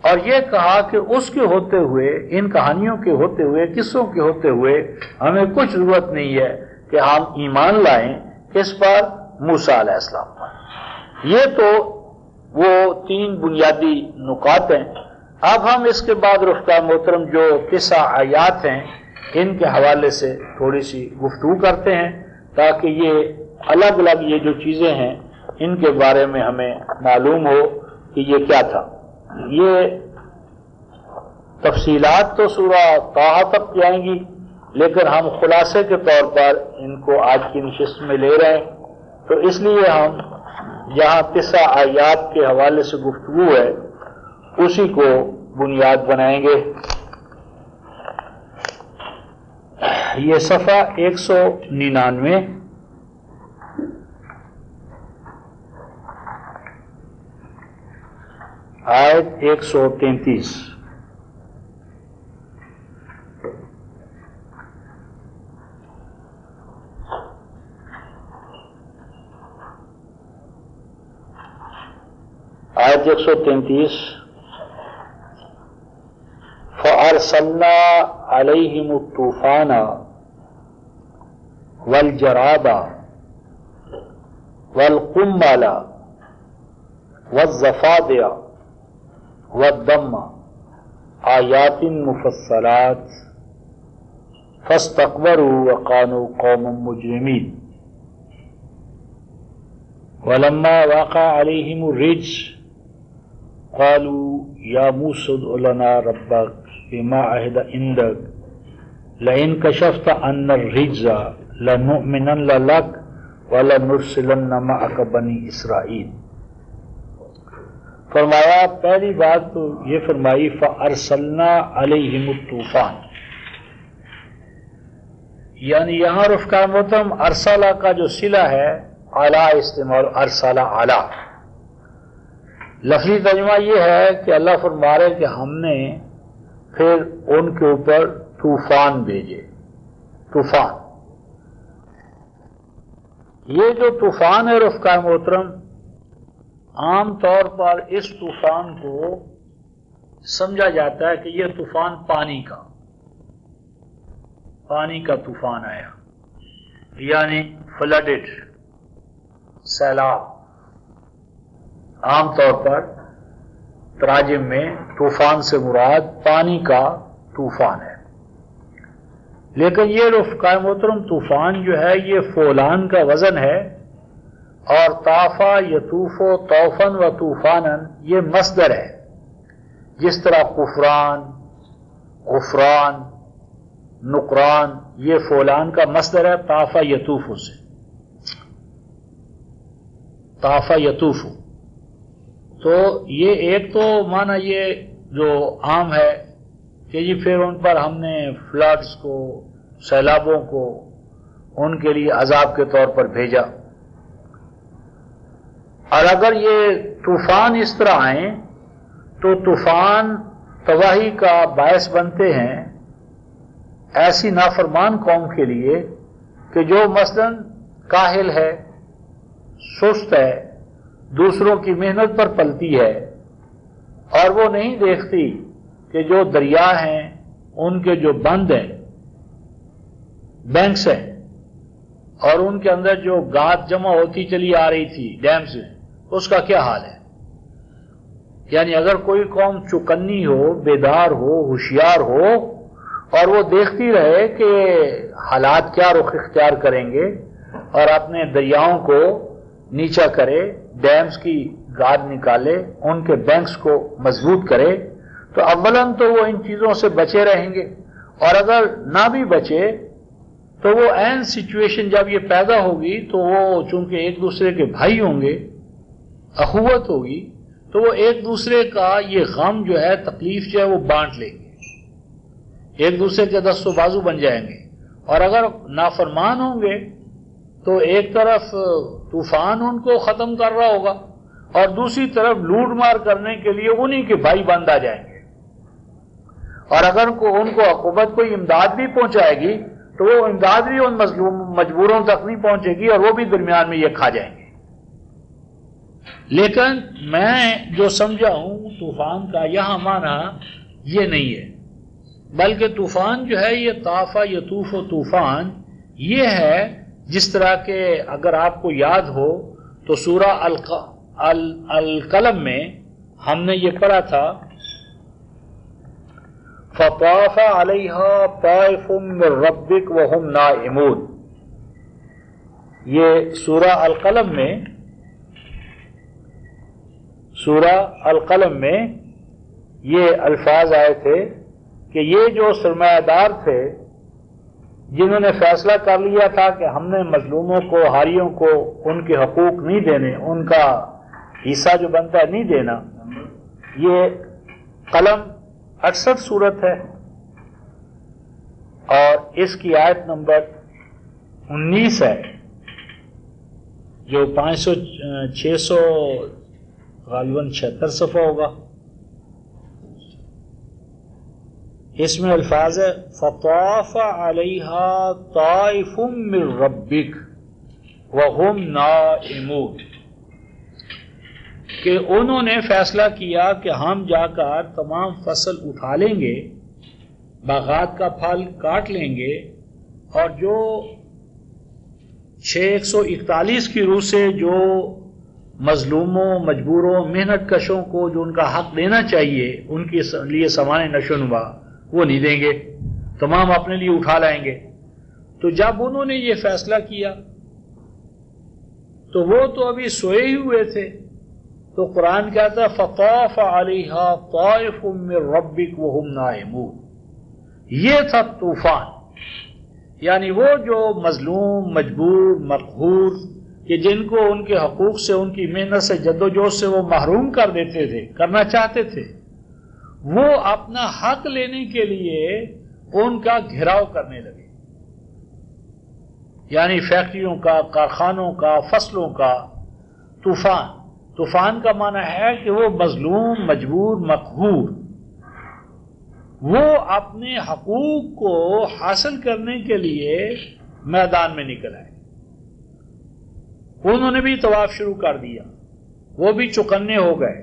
[SPEAKER 2] اور یہ کہا کہ اس کے ہوتے ہوئے، ان کہانیوں کے ہوتے ہوئے، قصوں کے ہوتے ہوئے ہمیں کچھ ضرورت نہیں ہے کہ ہم ایمان لائیں اس پر موسیٰ علیہ السلام پر۔ یہ تو وہ تین بنیادی نکات ہیں۔ اب ہم اس کے بعد رفقا محترم جو 9 آیات ہیں ان کے حوالے سے تھوڑی سی گفتگو کرتے ہیں تاکہ یہ الگ الگ یہ جو چیزیں ہیں ان کے بارے میں ہمیں معلوم ہو کہ یہ کیا تھا۔ یہ تفصیلات تو سورہ طٰہٰ تک جائیں گی، لیکن ہم خلاصے کے طور پر ان کو آج کی نشست میں لے رہے ہیں، تو اس لیے ہم جہاں 9 آیات کے حوالے سے گفتگو ہے اسی کو بنیاد بنائیں گے۔ یہ صفحہ 199 آیت 133۔ آیت 133 فَأَرْسَلْنَا عَلَيْهِمُ الطُّوفَانَ وَالْجَرَادَ وَالْقُمَّلَ وَالضَّفَادِعَ وَالدَّمَّ آیات مفصلات فَاسْتَكْبَرُوا وَكَانُوا قَوْمًا مُجْرِمِينَ وَلَمَّا وَقَعَ عَلَيْهِمُ الرِّجْزُ قَالُوا يَا مُوسَىٰ ادْعُ لَنَا رَبَّكَ بِمَا عَهِدَ عِندَكَ لَئِن كَشَفْتَ عَنَّا الرِّجْزَ لَنُؤْمِنَنَّ لَكَ وَلَنُرْسِلَنَّ مَعَكَ بَنِي اسرائیل۔ فرمایا پہلی بات تو یہ فرمائی فَأَرْسَلْنَا عَلَيْهِمُ الطُّوفَانَ، یعنی یہاں رفقا محترم ارسلہ کا جو صلہ ہے اعلیٰ استعمال، ارسلہ اعلیٰ، لفظی ترجمہ یہ ہے کہ اللہ فرما رہے کہ ہم نے پھر ان کے اوپر طوفان بھیجے۔ طوفان، یہ جو طوفان ہے رفقا محترم، عام طور پر اس طوفان کو سمجھا جاتا ہے کہ یہ طوفان پانی کا طوفان آیا، یعنی فلڈڈ، سیلاب۔ عام طور پر تراجم میں طوفان سے مراد پانی کا طوفان ہے، لیکن یہ رفقا محترم طوفان جو ہے یہ فولان کا وزن ہے، اور طافا یطوفو طوفن و طوفانن یہ مصدر ہے، جس طرح کفران، غفران، نقران یہ فولان کا مصدر ہے طافا یطوفو سے، طافا یطوفو۔ تو یہ ایک تو معنی یہ جو عام ہے کہ جی پھر ان پر ہم نے فلڈز کو، سیلابوں کو ان کے لیے عذاب کے طور پر بھیجا، اور اگر یہ طوفان اس طرح آئیں تو طوفان
[SPEAKER 1] تباہی کا باعث بنتے ہیں ایسی نافرمان قوم کے لیے کہ جو مثلاً کاہل ہے، سست ہے، دوسروں کی محنت پر پلتی ہے، اور وہ نہیں دیکھتی کہ جو دریا ہیں ان کے جو بند ہیں، بینکس ہیں، اور ان کے اندر جو گاد جمع ہوتی چلی آ رہی تھی ڈیمز میں، اس کا کیا حال ہے۔ یعنی اگر کوئی قوم چوکنی ہو، بیدار ہو، ہوشیار ہو، اور وہ دیکھتی رہے کہ حالات کیا رخ اختیار کریں گے اور اپنے دریاؤں کو نیچا کرے، ڈیمز کی گاد نکالے، ان کے بینکس کو مضبوط کرے، تو اولاً تو وہ ان چیزوں سے بچے رہیں گے، اور اگر نہ بھی بچے تو وہ عین سچویشن جب یہ پیدا ہوگی تو وہ چونکہ ایک دوسرے کے بھائی ہوں گے، اخوت ہوگی، تو وہ ایک دوسرے کا یہ غم جو ہے، تکلیف جو ہے، وہ بانٹ لیں گے، ایک دوسرے کے دست و بازو بن جائیں گے۔ اور اگر نافرمان ہوں گے تو ایک طرف طوفان ان کو ختم کر رہا ہوگا اور دوسری طرف لوٹ مار کرنے کے لیے انہی کے بھائی بند آ جائیں گے، اور اگر ان کو عقوبت کوئی امداد بھی پہنچائے گی تو وہ امداد بھی ان مجبوروں تک نہیں پہنچے گی، اور وہ بھی درمیان میں یہ کھا جائیں گے۔ لیکن میں جو سمجھا ہوں طوفان کا یہاں معنی یہ نہیں ہے، بلکہ طوفان جو ہے یہ طافہ یطوف و طوفان یہ ہے، جس طرح کہ اگر آپ کو یاد ہو تو سورہ القلم میں ہم نے یہ پڑھا تھا فَطَافَ عَلَيْهَا طَائِفٌ مِّن رَّبِّكَ وَهُمْ نَائِمُونَ، یہ سورہ القلم میں یہ الفاظ آئے تھے کہ یہ جو سرمایہ دار تھے جنہوں نے فیصلہ کر لیا تھا کہ ہم نے مظلوموں کو، ہاریوں کو ان کے حقوق نہیں دینے، ان کا حصہ جو بنتا ہے نہیں دینا، یہ قلم 68 سورت ہے، اور اس کی آیت نمبر 19 ہے، جو 600 غالباً 76 صفحہ ہوگا۔ اس میں الفاظ ہے فَطَافَ عَلَيْهَا طَائِفٌ مِّن رَّبِّكَ وَهُمْ نَائِمُونَ، کہ انہوں نے فیصلہ کیا کہ ہم جا کر تمام فصل اٹھا لیں گے، باغات کا پھل کاٹ لیں گے، اور جو 141 کی روح سے جو مظلوموں، مجبوروں، محنت کشوں کو جو ان کا حق دینا چاہیے، ان کے لیے سامان نشو و نما، وہ نہیں دیں گے، تمام اپنے لیے اٹھا لائیں گے۔ تو جب انہوں نے یہ فیصلہ کیا تو وہ تو ابھی سوئے ہی ہوئے تھے، تو قرآن کہتا ہے فَطَافَ عَلَيْهَا طَائِفٌ مِّن رَّبِّكَ وَهُمْ نَائِمُونَ، یہ تھا طوفان، یعنی وہ جو مظلوم، مجبور، مقہور، کہ جن کو ان کے حقوق سے، ان کی محنت سے، جدوجہد سے وہ محروم کر دیتے تھے، کرنا چاہتے تھے، وہ اپنا حق لینے کے لیے ان کا گھیراؤ کرنے لگے، یعنی فیکٹریوں کا، کارخانوں کا، فصلوں کا۔ طوفان کا معنی ہے کہ وہ مظلوم، مجبور، مقہور، وہ اپنے حقوق کو حاصل کرنے کے لیے میدان میں نکل آئے۔ انہوں نے بھی طواف شروع کر دیا، وہ بھی چوکنے ہو گئے،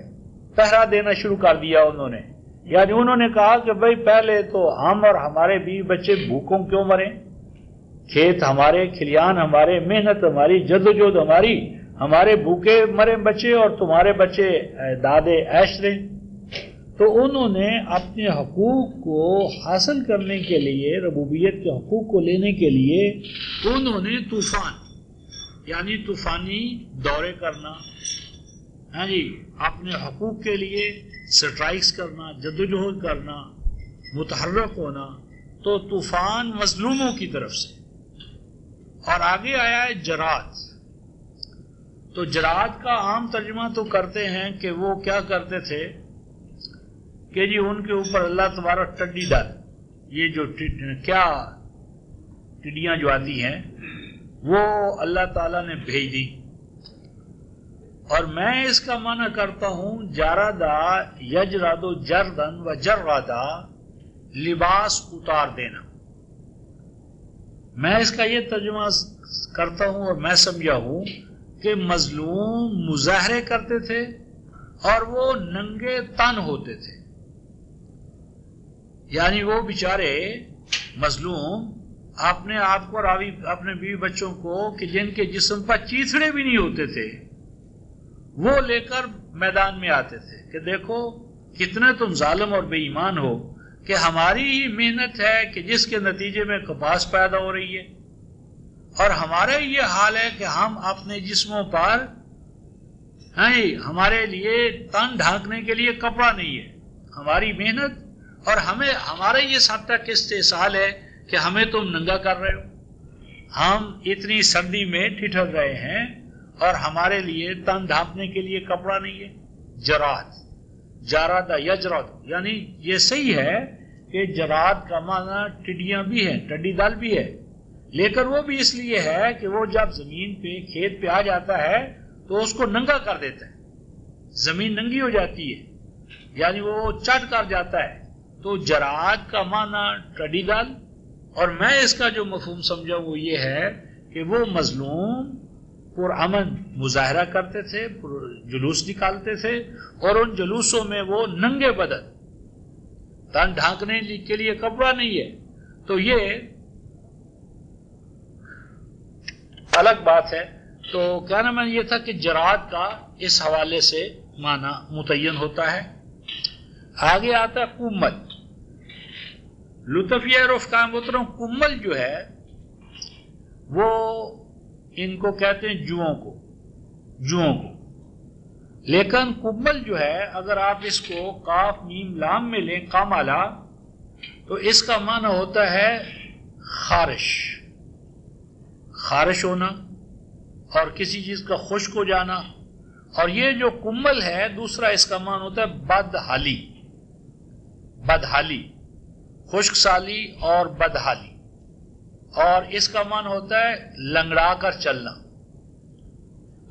[SPEAKER 1] پہرا دینا شروع کر دیا انہوں نے، یعنی انہوں نے کہا کہ بھئی پہلے تو ہم اور ہمارے بیوی بچے بھوکوں کیوں مریں، کھیت ہمارے، کھلیان ہمارے، محنت ہماری، جدوجہد ہماری، ہمارے بھوکے مرے بچے اور تمہارے بچے دادے عیش لیں۔ تو انہوں نے اپنے حقوق کو حاصل کرنے کے لیے، ربوبیت کے حقوق کو لینے کے لیے، انہوں نے طوفان یعنی طوفانی دورے کرنا، ہاں جی، اپنے حقوق کے لیے سٹرائکس کرنا، جدوجہد کرنا، متحرک ہونا، تو طوفان مظلوموں کی طرف سے۔ اور آگے آیا ہے جراد، تو جراد کا عام ترجمہ تو کرتے ہیں کہ وہ کیا کرتے تھے کہ جی ان کے اوپر اللہ تبارک ٹڈی ڈال، یہ جو کیا ٹڈیاں جو آتی ہیں وہ اللہ تعالیٰ نے بھیج دی، اور میں اس کا معنی کرتا ہوں جردا یجرد جردن و جردا، لباس اتار دینا۔ میں اس کا یہ ترجمہ کرتا ہوں اور میں سمجھا ہوں کہ مظلوم مظاہرے کرتے تھے اور وہ ننگے تن ہوتے تھے، یعنی وہ بیچارے مظلوم اپنے آپ کو اور اپنے بیوی بچوں کو کہ جن کے جسم پر چیتھڑے بھی نہیں ہوتے تھے وہ لے کر میدان میں آتے تھے کہ دیکھو کتنے تم ظالم اور بے ایمان ہو کہ ہماری ہی محنت ہے کہ جس کے نتیجے میں کپاس پیدا ہو رہی ہے، اور ہمارا یہ حال ہے کہ ہم اپنے جسموں پر ہمارے لیے تن ڈھانکنے کے لیے کپڑا نہیں ہے، ہماری محنت اور ہمارا یہ سب تک استحصال ہے کہ ہمیں تم ننگا کر رہے ہو، ہم اتنی سردی میں ٹھٹھر رہے ہیں اور ہمارے لیے تن ڈھانپنے کے لیے کپڑا نہیں ہے۔ جراد، جراد یجرد، یعنی یہ صحیح ہے کہ جراد کا معنی ٹڈیاں بھی ہیں، ٹڈی دل بھی ہے، لیکن وہ بھی اس لیے ہے کہ وہ جب زمین پہ کھیت پہ آ جاتا ہے تو اس کو ننگا کر دیتا ہے، زمین ننگی ہو جاتی ہے، یعنی وہ چٹ کر جاتا ہے۔ تو جراد کا معنی ٹڈی دل، اور میں اس کا جو مفہوم سمجھا وہ یہ ہے کہ وہ مظلوم پرامن مظاہرہ کرتے تھے، جلوس نکالتے تھے، اور ان جلوسوں میں وہ ننگے بدن، تن ڈھانکنے کے لیے کپڑا نہیں ہے، تو یہ الگ بات ہے۔ تو کہنا میں یہ تھا کہ جراد کا اس حوالے سے معنی متعین ہوتا ہے۔ آگے آتا ہے کمل۔ لطفیہ عرف کا محترم کمل جو ہے وہ ان کو کہتے ہیں جوؤں کو، لیکن کمل جو ہے اگر آپ اس کو قاف میم لام میں لیں کامالا تو اس کا معنی ہوتا ہے خارش ہونا اور کسی چیز کا خشک ہو جانا، اور یہ جو کمل ہے دوسرا اس کا معنی ہوتا ہے بدحالی، خشک سالی اور بدحالی، اور اس کا معنی ہوتا ہے لنگڑا کر چلنا۔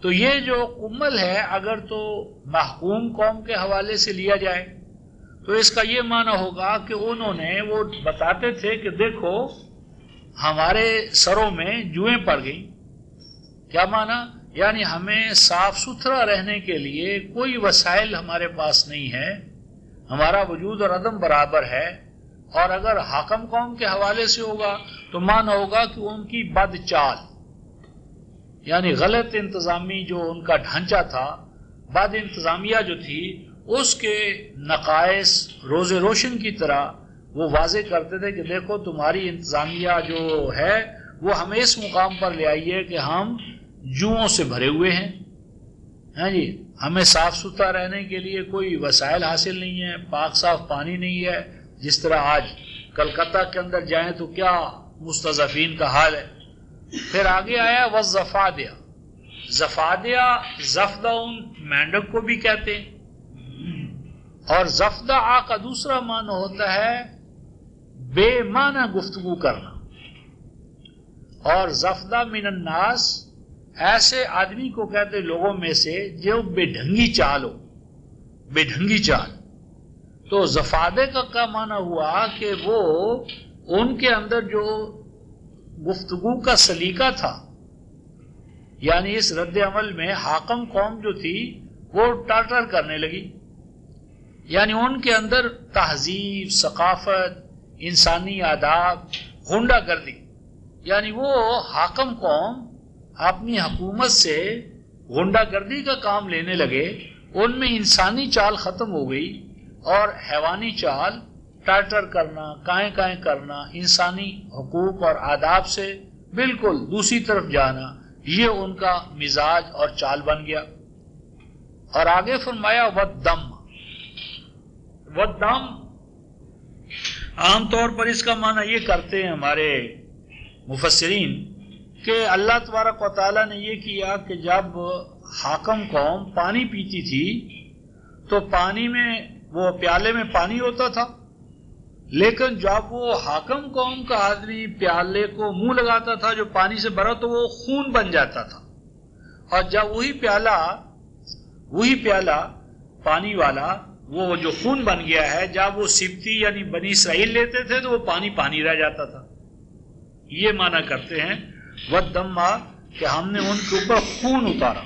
[SPEAKER 1] تو یہ جو کمل ہے اگر تو محکوم قوم کے حوالے سے لیا جائے تو اس کا یہ معنی ہوگا کہ انہوں نے وہ بتاتے تھے کہ دیکھو ہمارے سروں میں جوئیں پڑ گئی۔ کیا معنی؟ یعنی ہمیں صاف ستھرا رہنے کے لیے کوئی وسائل ہمارے پاس نہیں ہے، ہمارا وجود اور عدم برابر ہے، اور اگر حاکم قوم کے حوالے سے ہوگا تو معنی ہوگا کہ ان کی بد چال، یعنی غلط انتظامی جو ان کا ڈھانچہ تھا، بد انتظامیہ جو تھی، اس کے نقائص روز روشن کی طرح وہ واضح کرتے تھے کہ دیکھو تمہاری انتظامیہ جو ہے وہ ہمیں اس مقام پر لے آئی ہے کہ ہم جوؤں سے بھرے ہوئے ہیں، ہمیں صاف ستھرا رہنے کے لیے کوئی وسائل حاصل نہیں ہے، پاک صاف پانی نہیں ہے، جس طرح آج کلکتہ کے اندر جائیں تو کیا مستضعفین کا حال ہے۔ پھر آگے آیا وَالزَّفَادِعَ، زفادیہ زفدہ مینڈک کو بھی کہتے ہیں، اور زفدہ کا دوسرا معنی ہوتا ہے بے معنی گفتگو کرنا، اور زفدہ من الناس ایسے آدمی کو کہتے لوگوں میں سے جو بے ڈھنگی چال ہو، بے ڈھنگی چال۔ تو زفادے کا کیا معنی ہوا کہ وہ ان کے اندر جو گفتگو کا سلیقہ تھا، یعنی اس رد عمل میں حاکم قوم جو تھی وہ ٹاٹر کرنے لگی، یعنی ان کے اندر تہذیب، ثقافت، انسانی آداب غنڈہ گردی، یعنی وہ حاکم قوم اپنی حکومت سے غنڈہ گردی کا کام لینے لگے، ان میں انسانی چال ختم ہو گئی اور حیوانی چال، ٹاٹر کرنا، کائیں کائیں کرنا، انسانی حقوق اور آداب سے بالکل دوسری طرف جانا، یہ ان کا مزاج اور چال بن گیا۔ اور آگے فرمایا وَالدَّمَّ، وَالدَّمَّ عام طور پر اس کا معنی یہ کرتے ہیں ہمارے مفسرین کہ اللہ تبارک و تعالیٰ نے یہ کیا کہ جب حاکم قوم پانی پیتی تھی تو پانی میں وہ پیالے میں پانی ہوتا تھا، لیکن جب وہ حاکم قوم کا آدمی پیالے کو منہ لگاتا تھا جو پانی سے بھرا تو وہ خون بن جاتا تھا، اور جب وہی پیالہ وہی پیالہ پانی والا وہ جو خون بن گیا ہے، جب وہ سبتی یعنی بنی اسرائیل لیتے تھے تو وہ پانی پانی رہ جاتا تھا. یہ معنی کرتے ہیں وَالدَّمَّ کہ ہم نے ان کے اوپر خون اتارا.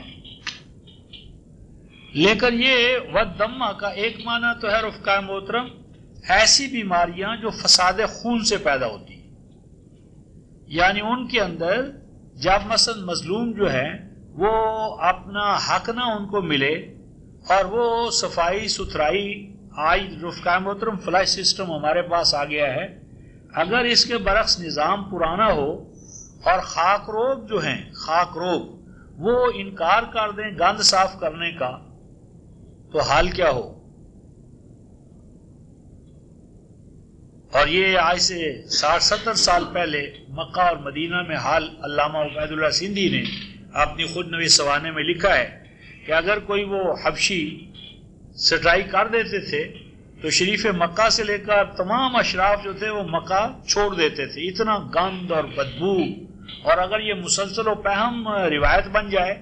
[SPEAKER 1] لیکن یہ وَالدَّمَّ کا ایک معنی تو ہے رفقائے محترم ایسی بیماریاں جو فساد خون سے پیدا ہوتی ہیں، یعنی ان کے اندر جب مثلا مظلوم جو ہے وہ اپنا حق نہ ان کو ملے اور وہ صفائی ستھرائی، آج رفقائے محترم فلش سسٹم ہمارے پاس آ گیا ہے، اگر اس کے برعکس نظام پرانا ہو اور خاک روب جو ہیں، خاک روب وہ انکار کر دیں گند صاف کرنے کا، تو حال کیا ہو. اور یہ آج سے 60-70 سال پہلے مکہ اور مدینہ میں حال علامہ عبید اللہ سندھی نے اپنی خود نویس سوانے میں لکھا ہے کہ اگر کوئی وہ حبشی سٹرائی کر دیتے تھے تو شریف مکہ سے لے کر تمام اشراف جو تھے وہ مکہ چھوڑ دیتے تھے، اتنا گند اور بدبو. اور اگر یہ مسلسل و پہم روایت بن جائے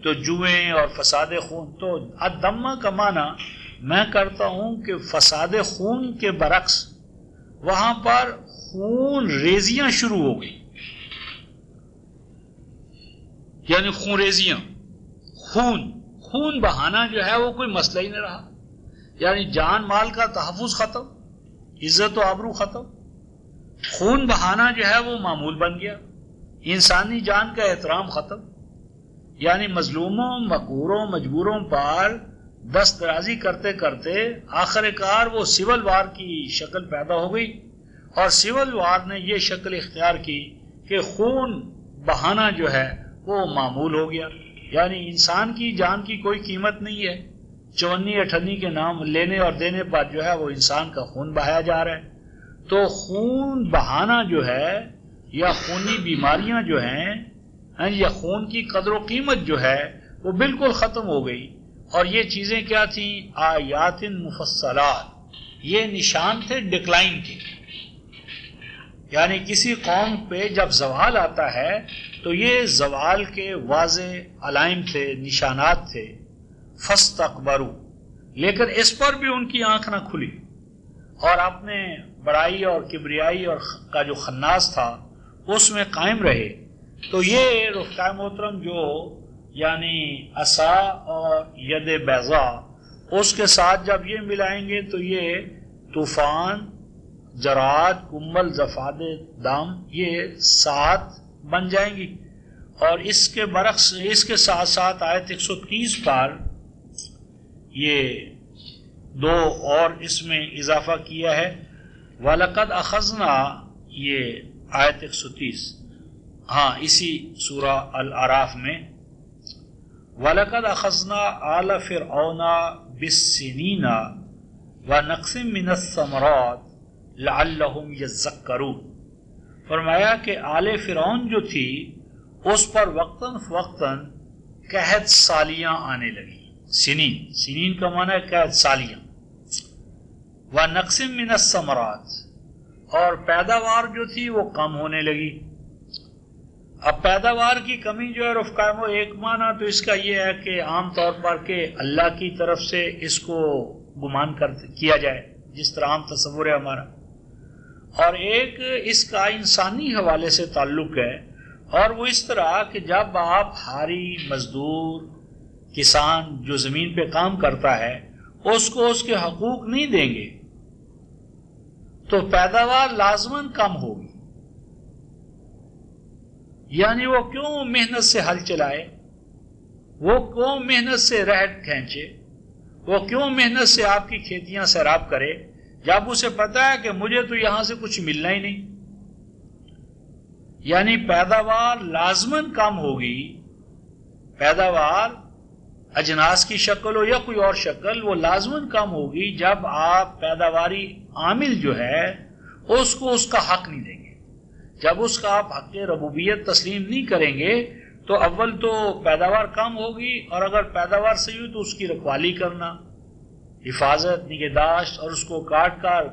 [SPEAKER 1] تو جوئیں اور فساد خون. تو الدمہ کا معنی میں کرتا ہوں کہ فساد خون کے برعکس وہاں پر خون ریزیاں شروع ہو گئی، یعنی خون ریزیاں، خون بہانا جو ہے وہ کوئی مسئلہ ہی نہیں رہا، یعنی جان مال کا تحفظ ختم، عزت و آبرو ختم، خون بہانا جو ہے وہ معمول بن گیا، انسانی جان کا احترام ختم. یعنی مظلوموں، مقہوروں، مجبوروں پر دست درازی کرتے کرتے آخر کار وہ سول وار کی شکل پیدا ہو گئی، اور سول وار نے یہ شکل اختیار کی کہ خون بہانا جو ہے وہ معمول ہو گیا. یعنی انسان کی جان کی کوئی قیمت نہیں ہے، 54-58 کے نام لینے اور دینے پر جو ہے وہ انسان کا خون بہایا جا رہا ہے. تو خون بہانا جو ہے یا خونی بیماریاں جو ہیں یا خون کی قدر و قیمت جو ہے وہ بالکل ختم ہو گئی. اور یہ چیزیں کیا تھیں؟ آیات مفصلات، یہ نشان تھے ڈکلائن کے. یعنی کسی قوم پہ جب زوال آتا ہے تو یہ زوال کے واضح علائم تھے، نشانات تھے. فاستکبروا، لیکن اس پر بھی ان کی آنکھ نہ کھلی اور اپنے بڑائی اور کبریائی اور کا جو خناس تھا اس میں قائم رہے. تو یہ رفقائے محترم جو یعنی عصا اور ید بیضاء اس کے ساتھ جب یہ ملائیں گے تو یہ طوفان، جراد، کمبل، زفاد دام یہ 7 بن جائیں گی. اور اس کے برعکس اس کے ساتھ ساتھ آیت 130 پر یہ 2 اور اس میں اضافہ کیا ہے. وَلَقَدْ أَخَذْنَا، یہ آیت 130 اسی سورہ الاعراف میں، وَلَقَدْ أَخَذْنَا آلَ فِرْعَوْنَ بِالسِّنِينَ وَنَقْصٍ مِّنَ الثَّمَرَاتِ لَعَلَّهُمْ يَذَّكَّرُونَ. فرمایا کہ آل فرعون جو تھی اس پر وقتاً فوقتاً قحط سالیاں آنے لگی. سنین کا معنی ہے قحط سالیاں. وَنَقْصٍ مِّنَ الثَّمَرَاتِ، اور پیداوار جو تھی وہ کم ہونے لگی. اب پیداوار کی کمی جو ہے رفقائے وہ ایک معنی تو اس کا یہ ہے کہ عام طور پر کہ اللہ کی طرف سے اس کو گمان کیا جائے جس طرح عام تصور ہے ہمارا، اور ایک اس کا انسانی حوالے سے تعلق ہے. اور وہ اس طرح کہ جب آپ ہاری مزدور کسان جو زمین پہ کام کرتا ہے اس کو اس کے حقوق نہیں دیں گے تو پیداوار لازماً کم ہوگی. یعنی وہ کیوں محنت سے ہل چلائے، وہ کیوں محنت سے رہٹ کھینچے، وہ کیوں محنت سے آپ کی کھیتیاں سیراب کرے جب اسے پتا ہے کہ مجھے تو یہاں سے کچھ ملنا ہی نہیں. یعنی پیداوار لازماً کم ہوگی. پیداوار اجناس کی شکل ہو یا کوئی اور شکل وہ لازماً کم ہوگی جب آپ پیداواری عامل جو ہے اس کو اس کا حق نہیں دیں گے. جب اس کا آپ حق ربوبیت تسلیم نہیں کریں گے تو اول تو پیداوار کم ہوگی، اور اگر پیداوار صحیح ہوئی تو اس کی رکھوالی کرنا، حفاظت، نگہداشت اور اس کو کاٹ کر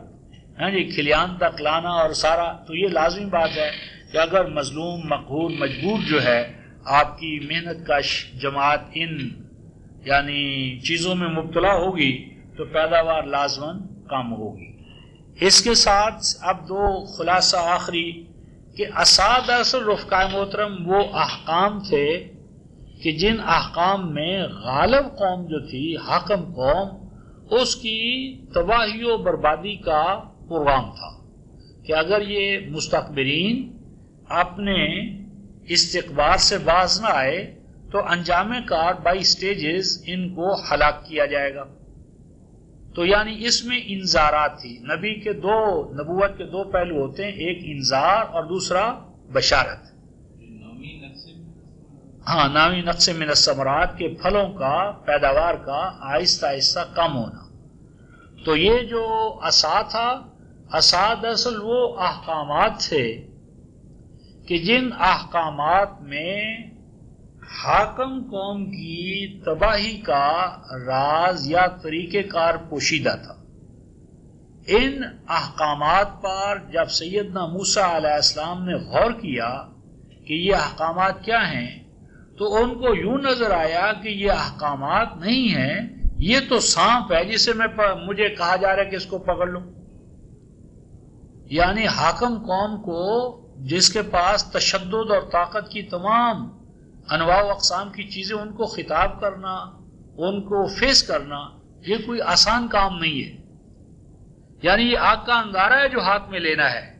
[SPEAKER 1] کھلیان تک لانا اور سارا. تو یہ لازمی بات ہے کہ اگر مظلوم، مقہور، مجبور جو ہے آپ کی محنت کش جماعت ان یعنی چیزوں میں مبتلا ہوگی تو پیداوار لازماً کم ہوگی۔ اس کے ساتھ اب دو خلاصہ آخری کہ اساد اصل رفقائے محترم وہ احکام تھے کہ جن احکام میں غالب قوم جو تھی، حاکم قوم، اس کی تباہی و بربادی کا پروگرام تھا کہ اگر یہ مستکبرین اپنے استکبار سے باز نہ آئے تو انجام کار بائی سٹیجز ان کو ہلاک کیا جائے گا۔ تو یعنی اس میں انذارات تھی۔ نبی کے نبوت کے دو پہلو ہوتے ہیں، ایک انذار اور دوسرا بشارت۔ ہاں، نامی نقص من الثمرات کے پھلوں کا، پیداوار کا آہستہ آہستہ کم ہونا۔ تو یہ جو عصا تھا، عصا دراصل وہ احکامات تھے کہ جن احکامات میں حاکم قوم کی تباہی کا راز یا طریقہ کار پوشیدہ تھا۔ ان احکامات پر جب سیدنا موسیٰ علیہ السلام نے غور کیا کہ یہ احکامات کیا ہیں، تو ان کو یوں نظر آیا کہ یہ احکامات نہیں ہیں، یہ تو سانپ ہے جسے مجھے کہا جا رہا ہے کہ اس کو پکڑ لو۔ یعنی حاکم قوم کو، جس کے پاس تشدد اور طاقت کی تمام انواع و اقسام کی چیزیں، ان کو خطاب کرنا، ان کو فیس کرنا، یہ کوئی آسان کام نہیں ہے۔ یعنی یہ آگ کا انگارہ ہے جو ہاتھ میں لینا ہے،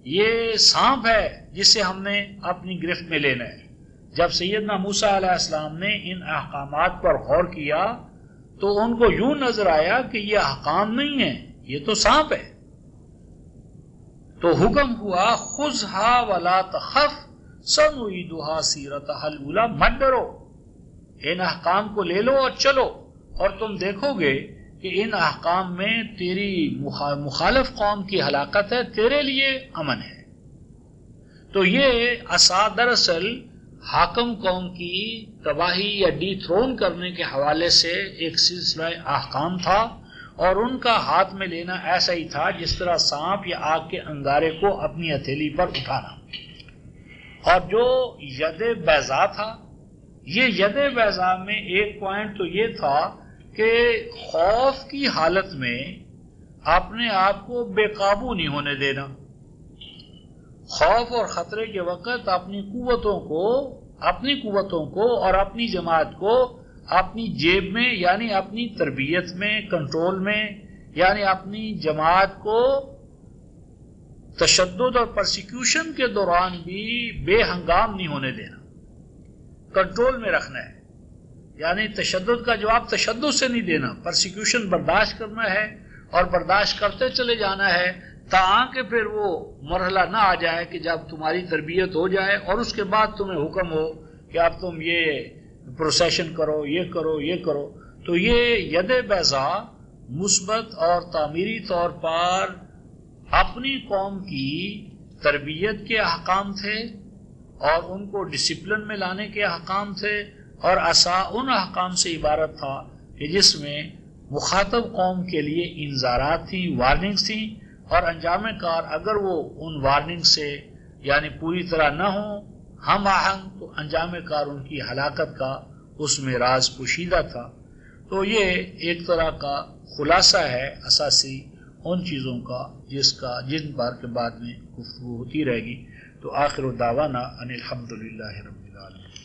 [SPEAKER 1] یہ سانپ ہے جسے ہم نے اپنی گرفت میں لینا ہے۔ جب سیدنا موسیٰ علیہ السلام نے ان احکامات پر غور کیا تو ان کو یوں نظر آیا کہ یہ احکام نہیں ہے، یہ تو سانپ ہے۔ تو حکم ہوا خذھا ولا تخف سنعیدھا سیرتھا الاولی، مت ڈرو، ان احکام کو لے لو اور چلو، اور تم دیکھو گے کہ ان احکام میں تیری مخالف قوم کی ہلاکت ہے، تیرے لیے امن ہے۔ تو یہ عصا دراصل حاکم قوم کی تباہی یا ڈی تھرون کرنے کے حوالے سے ایک سلسلہ احکام تھا، اور ان کا ہاتھ میں لینا ایسا ہی تھا جس طرح سانپ یا آگ کے انگارے کو اپنی ہتھیلی پر اٹھانا۔ اور جو ید بیضا تھا، یہ ید بیضا میں ایک پوائنٹ تو یہ تھا کہ خوف کی حالت میں اپنے آپ کو بے قابو نہیں ہونے دینا۔ خوف اور خطرے کے وقت اپنی قوتوں کو اور اپنی جماعت کو اپنی جیب میں، یعنی اپنی تربیت میں، کنٹرول میں، یعنی اپنی جماعت کو تشدد اور پرسیکیوشن کے دوران بھی بے ہنگام نہیں ہونے دینا، کنٹرول میں رکھنا ہے۔ یعنی تشدد کا جواب تشدد سے نہیں دینا، پرسیکیوشن برداشت کرنا ہے اور برداشت کرتے چلے جانا ہے تاکہ پھر وہ مرحلہ نہ آ جائے کہ جب تمہاری تربیت ہو جائے اور اس کے بعد تمہیں حکم ہو کہ اب تم یہ پروسیشن کرو، یہ کرو، یہ کرو۔ تو یہ ید بیضا مثبت اور تعمیری طور پر اپنی قوم کی تربیت کے احکام تھے اور ان کو ڈسپلن میں لانے کے احکام تھے، اور عصا ان احکام سے عبارت تھا کہ جس میں مخاطب قوم کے لیے انذارات تھیں، وارننگز تھیں، اور انجام کار اگر وہ ان وارننگ سے یعنی پوری طرح نہ ہوں، ہم آہنگ، تو انجام کار ان کی ہلاکت کا اس میں راز پوشیدہ تھا۔ تو یہ ایک طرح کا خلاصہ ہے اساسی ان چیزوں کا جن بار کے بعد میں گفتگو ہوتی رہے گی۔ تو آخر دعوانا ان الحمدللہ رب العالمین۔